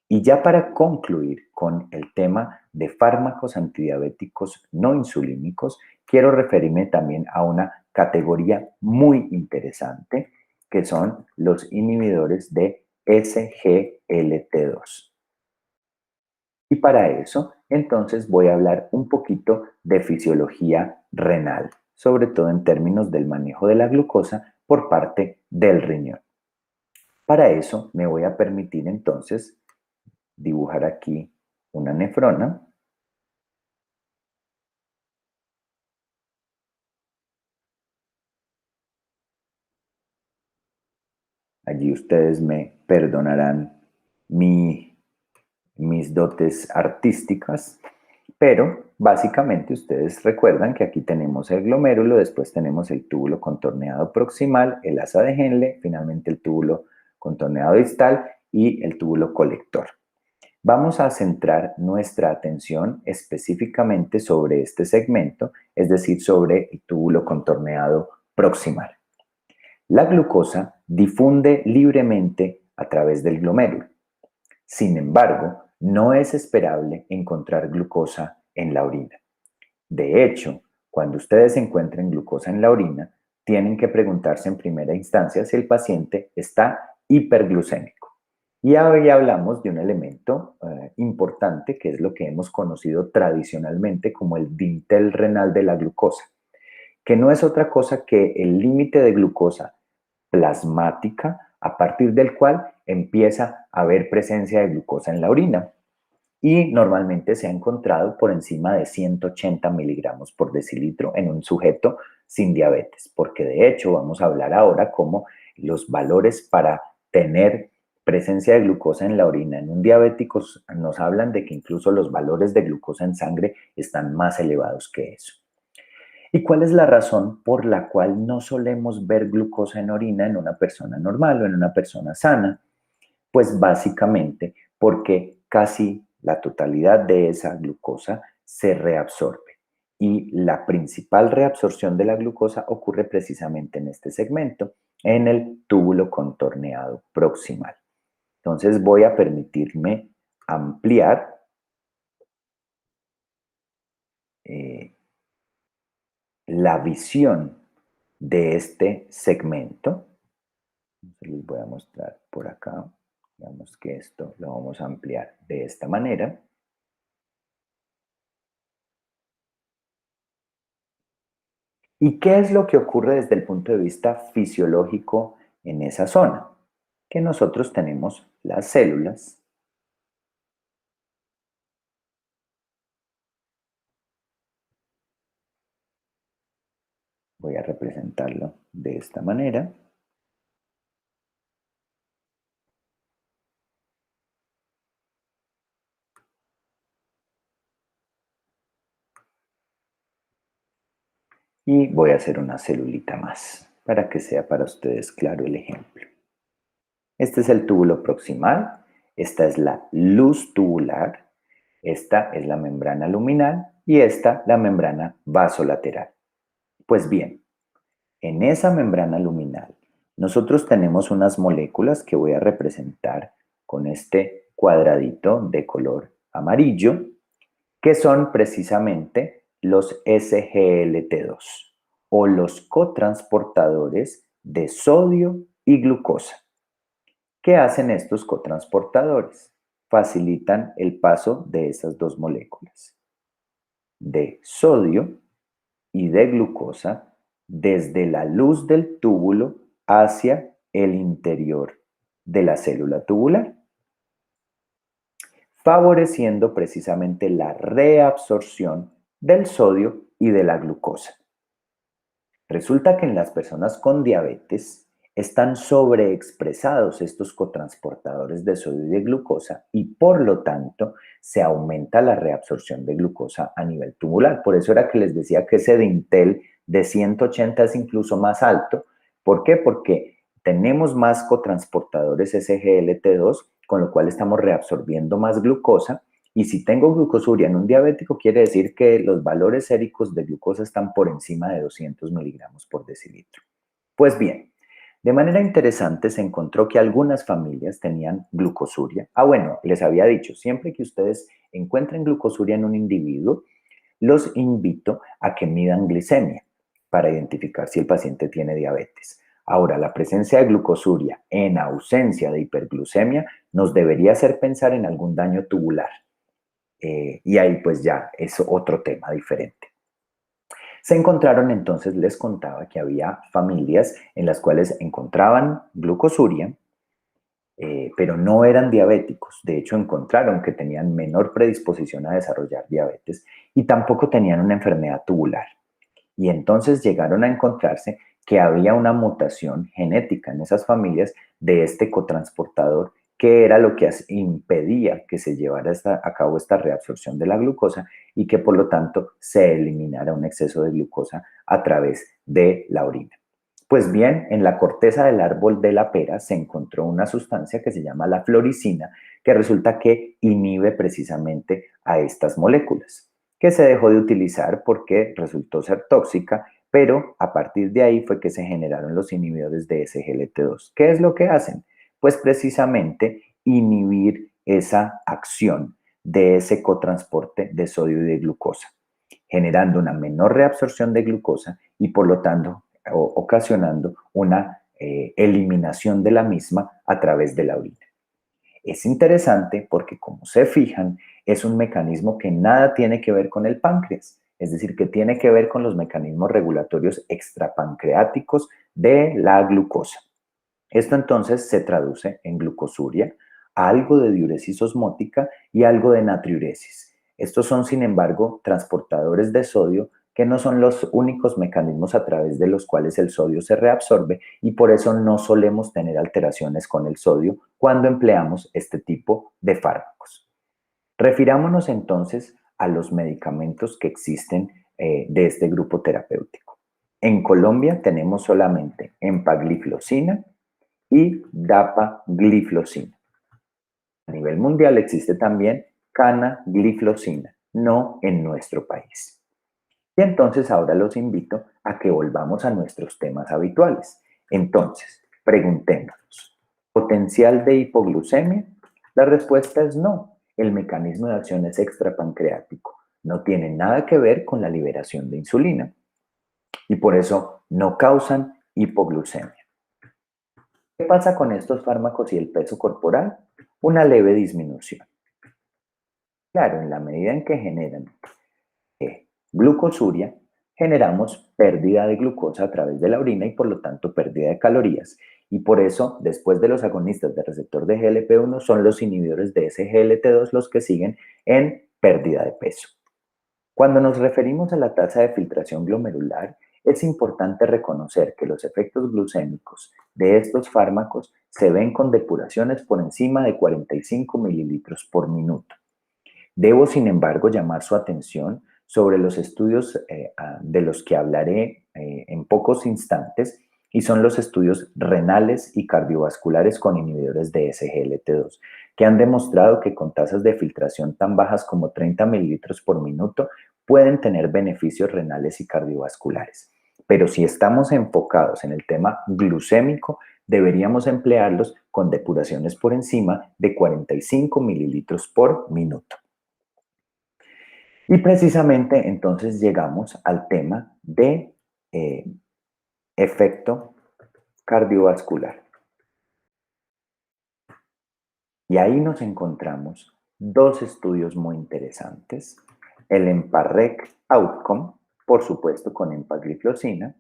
Y ya para concluir con el tema de fármacos antidiabéticos no insulínicos, quiero referirme también a una categoría muy interesante, que son los inhibidores de SGLT2. Y para eso, entonces voy a hablar un poquito de fisiología renal, sobre todo en términos del manejo de la glucosa por parte del riñón. Para eso me voy a permitir entonces dibujar aquí una nefrona. Allí ustedes me perdonarán mis dotes artísticas, pero básicamente ustedes recuerdan que aquí tenemos el glomérulo, después tenemos el túbulo contorneado proximal, el asa de Henle, finalmente el túbulo contorneado distal y el túbulo colector. Vamos a centrar nuestra atención específicamente sobre este segmento, es decir, sobre el túbulo contorneado proximal. La glucosa difunde libremente a través del glomérulo. Sin embargo, no es esperable encontrar glucosa en la orina. De hecho, cuando ustedes encuentren glucosa en la orina, tienen que preguntarse en primera instancia si el paciente está hiperglucémico. Y ahí hablamos de un elemento importante, que es lo que hemos conocido tradicionalmente como el dintel renal de la glucosa, que no es otra cosa que el límite de glucosa plasmática a partir del cual empieza a haber presencia de glucosa en la orina. Y normalmente se ha encontrado por encima de 180 miligramos por decilitro en un sujeto sin diabetes, porque de hecho vamos a hablar ahora cómo los valores para tener presencia de glucosa en la orina en un diabético nos hablan de que incluso los valores de glucosa en sangre están más elevados que eso. ¿Y cuál es la razón por la cual no solemos ver glucosa en orina en una persona normal o en una persona sana? Pues básicamente porque casi la totalidad de esa glucosa se reabsorbe. Y la principal reabsorción de la glucosa ocurre precisamente en este segmento, en el túbulo contorneado proximal. Entonces voy a permitirme ampliar la visión de este segmento. Les voy a mostrar por acá. Digamos que esto lo vamos a ampliar de esta manera. ¿Y qué es lo que ocurre desde el punto de vista fisiológico en esa zona? Que nosotros tenemos las células. Voy a representarlo de esta manera. Y voy a hacer una celulita más para que sea para ustedes claro el ejemplo. Este es el túbulo proximal, esta es la luz tubular, esta es la membrana luminal y esta la membrana vasolateral. Pues bien, en esa membrana luminal nosotros tenemos unas moléculas que voy a representar con este cuadradito de color amarillo, que son precisamente los SGLT2 o los cotransportadores de sodio y glucosa. ¿Qué hacen estos cotransportadores? Facilitan el paso de esas dos moléculas, de sodio y de glucosa, desde la luz del túbulo hacia el interior de la célula tubular, favoreciendo precisamente la reabsorción del sodio y de la glucosa. Resulta que en las personas con diabetes están sobreexpresados estos cotransportadores de sodio y de glucosa y por lo tanto se aumenta la reabsorción de glucosa a nivel tubular. Por eso era que les decía que ese dintel de 180 es incluso más alto. ¿Por qué? Porque tenemos más cotransportadores SGLT2, con lo cual estamos reabsorbiendo más glucosa. Y si tengo glucosuria en un diabético, quiere decir que los valores séricos de glucosa están por encima de 200 miligramos por decilitro. Pues bien, de manera interesante se encontró que algunas familias tenían glucosuria. Bueno, les había dicho, siempre que ustedes encuentren glucosuria en un individuo, los invito a que midan glicemia para identificar si el paciente tiene diabetes. Ahora, la presencia de glucosuria en ausencia de hiperglucemia nos debería hacer pensar en algún daño tubular. Y ahí pues ya es otro tema diferente. Se encontraron entonces, les contaba que había familias en las cuales encontraban glucosuria, pero no eran diabéticos. De hecho, encontraron que tenían menor predisposición a desarrollar diabetes y tampoco tenían una enfermedad tubular. Y entonces llegaron a encontrarse que había una mutación genética en esas familias de este cotransportador, que era lo que impedía que se llevara a cabo esta reabsorción de la glucosa y que por lo tanto se eliminara un exceso de glucosa a través de la orina. Pues bien, en la corteza del árbol de la pera se encontró una sustancia que se llama la floricina, que resulta que inhibe precisamente a estas moléculas, que se dejó de utilizar porque resultó ser tóxica, pero a partir de ahí fue que se generaron los inhibidores de SGLT2. ¿Qué es lo que hacen? Pues precisamente inhibir esa acción de ese cotransporte de sodio y de glucosa, generando una menor reabsorción de glucosa y por lo tanto ocasionando una eliminación de la misma a través de la orina. Es interesante porque, como se fijan, es un mecanismo que nada tiene que ver con el páncreas, es decir, que tiene que ver con los mecanismos regulatorios extrapancreáticos de la glucosa. Esto entonces se traduce en glucosuria, algo de diuresis osmótica y algo de natriuresis. Estos son, sin embargo, transportadores de sodio que no son los únicos mecanismos a través de los cuales el sodio se reabsorbe y por eso no solemos tener alteraciones con el sodio cuando empleamos este tipo de fármacos. Refirámonos entonces a los medicamentos que existen de este grupo terapéutico. En Colombia tenemos solamente empagliflozina y dapagliflozina. A nivel mundial existe también canagliflozina, no en nuestro país. Y entonces ahora los invito a que volvamos a nuestros temas habituales. Entonces, preguntémonos, ¿potencial de hipoglucemia? La respuesta es no. El mecanismo de acción es extrapancreático. No tiene nada que ver con la liberación de insulina y por eso no causan hipoglucemia. ¿Qué pasa con estos fármacos y el peso corporal? Una leve disminución. Claro, en la medida en que generan glucosuria, generamos pérdida de glucosa a través de la orina y por lo tanto pérdida de calorías. Y por eso, después de los agonistas de receptor de GLP-1, son los inhibidores de SGLT2 los que siguen en pérdida de peso. Cuando nos referimos a la tasa de filtración glomerular, es importante reconocer que los efectos glucémicos de estos fármacos se ven con depuraciones por encima de 45 mililitros por minuto. Debo, sin embargo, llamar su atención sobre los estudios de los que hablaré en pocos instantes, y son los estudios renales y cardiovasculares con inhibidores de SGLT2, que han demostrado que con tasas de filtración tan bajas como 30 mililitros por minuto pueden tener beneficios renales y cardiovasculares. Pero si estamos enfocados en el tema glucémico, deberíamos emplearlos con depuraciones por encima de 45 mililitros por minuto. Y precisamente entonces llegamos al tema de efecto cardiovascular. Y ahí nos encontramos dos estudios muy interesantes. El EMPA-REC Outcome, por supuesto con empagliflozina,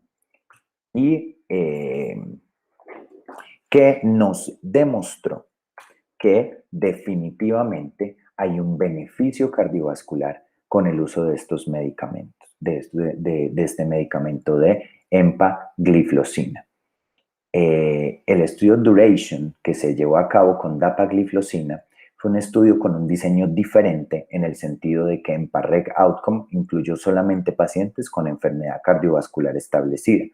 y que nos demostró que definitivamente hay un beneficio cardiovascular con el uso de estos medicamentos, de este medicamento de empagliflozina. El estudio Duration que se llevó a cabo con dapagliflozina Fue un estudio con un diseño diferente en el sentido de que EMPA-REG Outcome incluyó solamente pacientes con enfermedad cardiovascular establecida,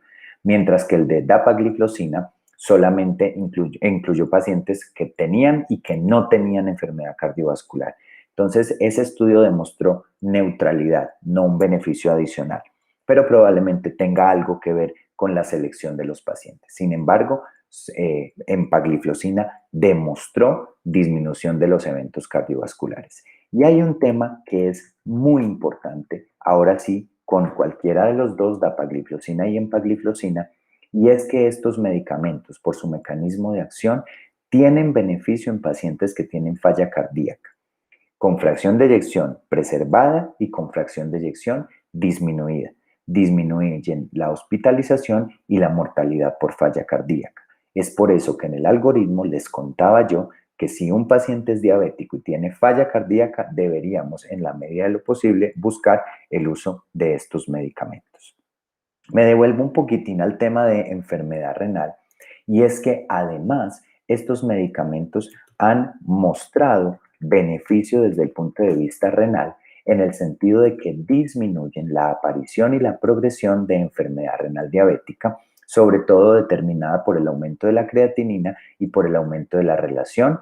mientras que el de dapagliflozina solamente incluyó pacientes que tenían y que no tenían enfermedad cardiovascular. Entonces, ese estudio demostró neutralidad, no un beneficio adicional, pero probablemente tenga algo que ver con la selección de los pacientes. Sin embargo, empagliflozina demostró disminución de los eventos cardiovasculares. Y hay un tema que es muy importante, ahora sí, con cualquiera de los dos, dapagliflozina y empagliflozina, y es que estos medicamentos, por su mecanismo de acción, tienen beneficio en pacientes que tienen falla cardíaca, con fracción de eyección preservada y con fracción de eyección disminuida. Disminuyen la hospitalización y la mortalidad por falla cardíaca. Es por eso que en el algoritmo les contaba yo que si un paciente es diabético y tiene falla cardíaca, deberíamos, en la medida de lo posible, buscar el uso de estos medicamentos. Me devuelvo un poquitín al tema de enfermedad renal, y es que además estos medicamentos han mostrado beneficio desde el punto de vista renal, en el sentido de que disminuyen la aparición y la progresión de enfermedad renal diabética, sobre todo determinada por el aumento de la creatinina y por el aumento de la relación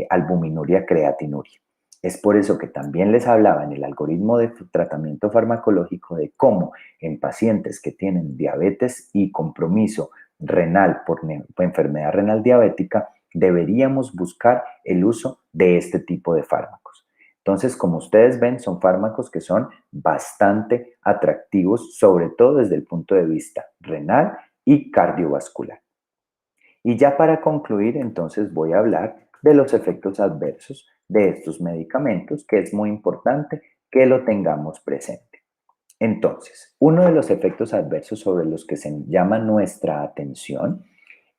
albuminuria-creatinuria. Es por eso que también les hablaba en el algoritmo de tratamiento farmacológico de cómo en pacientes que tienen diabetes y compromiso renal por enfermedad renal diabética, deberíamos buscar el uso de este tipo de fármacos. Entonces, como ustedes ven, son fármacos que son bastante atractivos, sobre todo desde el punto de vista renal y cardiovascular. Y ya para concluir, entonces voy a hablar de los efectos adversos de estos medicamentos, que es muy importante que lo tengamos presente. Entonces, uno de los efectos adversos sobre los que se llama nuestra atención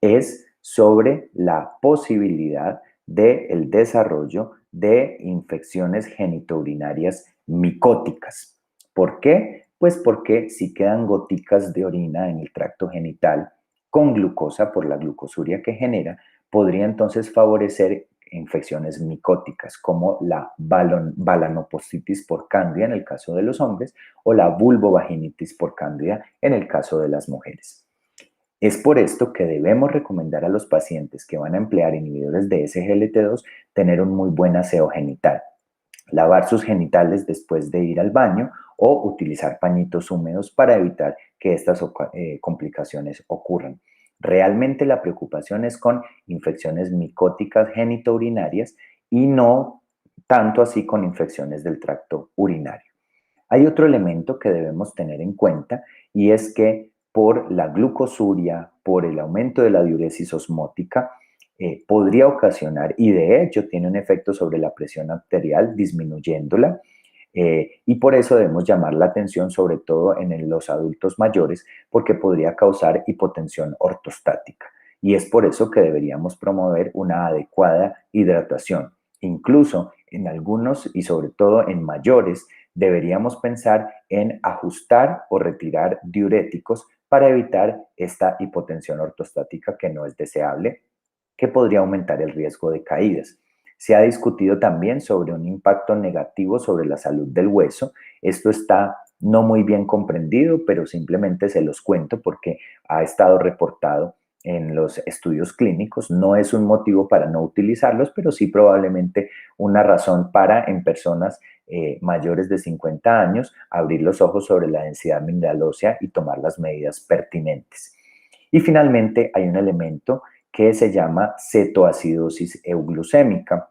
es sobre la posibilidad del desarrollo de infecciones genitourinarias micóticas. ¿Por qué? Pues porque si quedan goticas de orina en el tracto genital con glucosa por la glucosuria que genera, podría entonces favorecer infecciones micóticas como la balanoposthitis por cándida en el caso de los hombres o la vulvovaginitis por cándida en el caso de las mujeres. Es por esto que debemos recomendar a los pacientes que van a emplear inhibidores de SGLT2 tener un muy buen aseo genital, lavar sus genitales después de ir al baño o utilizar pañitos húmedos para evitar que estas complicaciones ocurran. Realmente la preocupación es con infecciones micóticas genitourinarias y no tanto así con infecciones del tracto urinario. Hay otro elemento que debemos tener en cuenta, y es que por la glucosuria, por el aumento de la diuresis osmótica, podría ocasionar, y de hecho tiene un efecto sobre la presión arterial disminuyéndola, y por eso debemos llamar la atención sobre todo en los adultos mayores, porque podría causar hipotensión ortostática. Y es por eso que deberíamos promover una adecuada hidratación. Incluso en algunos y sobre todo en mayores, deberíamos pensar en ajustar o retirar diuréticos para evitar esta hipotensión ortostática que no es deseable, que podría aumentar el riesgo de caídas. Se ha discutido también sobre un impacto negativo sobre la salud del hueso. Esto está no muy bien comprendido, pero simplemente se los cuento porque ha estado reportado en los estudios clínicos. No es un motivo para no utilizarlos, pero sí probablemente una razón para, en personas mayores de 50 años, abrir los ojos sobre la densidad mineral ósea y tomar las medidas pertinentes. Y finalmente hay un elemento que se llama cetoacidosis euglucémica,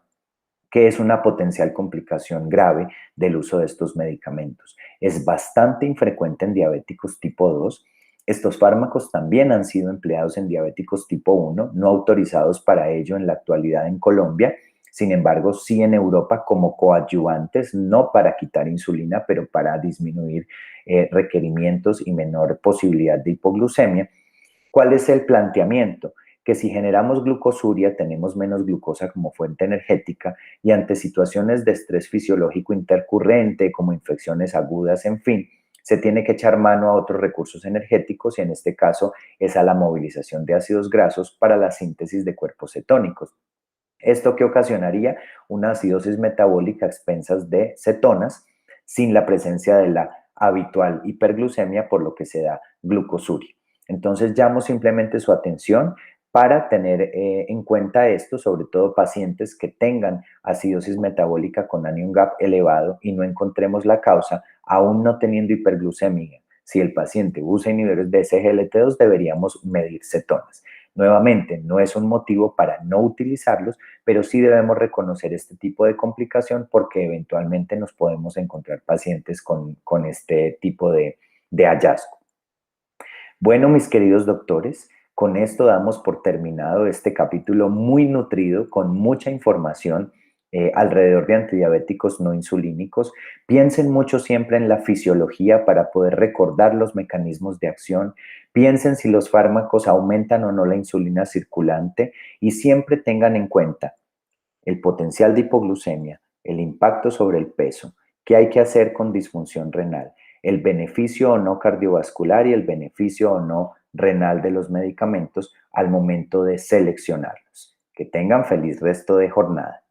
que es una potencial complicación grave del uso de estos medicamentos. Es bastante infrecuente en diabéticos tipo 2. Estos fármacos también han sido empleados en diabéticos tipo 1, no autorizados para ello en la actualidad en Colombia. Sin embargo, sí en Europa como coadyuvantes, no para quitar insulina, pero para disminuir requerimientos y menor posibilidad de hipoglucemia. ¿Cuál es el planteamiento? Que si generamos glucosuria, tenemos menos glucosa como fuente energética, y ante situaciones de estrés fisiológico intercurrente, como infecciones agudas, en fin, se tiene que echar mano a otros recursos energéticos, y en este caso es a la movilización de ácidos grasos para la síntesis de cuerpos cetónicos. Esto que ocasionaría una acidosis metabólica a expensas de cetonas sin la presencia de la habitual hiperglucemia, por lo que se da glucosuria. Entonces llamo simplemente su atención para tener en cuenta esto, sobre todo pacientes que tengan acidosis metabólica con anion gap elevado y no encontremos la causa, aún no teniendo hiperglucemia. Si el paciente usa inhibidores de SGLT2, deberíamos medir cetonas. Nuevamente, no es un motivo para no utilizarlos, pero sí debemos reconocer este tipo de complicación porque eventualmente nos podemos encontrar pacientes con este tipo de hallazgo. Bueno, mis queridos doctores, con esto damos por terminado este capítulo muy nutrido, con mucha información alrededor de antidiabéticos no insulínicos. Piensen mucho siempre en la fisiología para poder recordar los mecanismos de acción. Piensen si los fármacos aumentan o no la insulina circulante y siempre tengan en cuenta el potencial de hipoglucemia, el impacto sobre el peso, qué hay que hacer con disfunción renal, el beneficio o no cardiovascular y el beneficio o no renal de los medicamentos al momento de seleccionarlos. Que tengan feliz resto de jornada.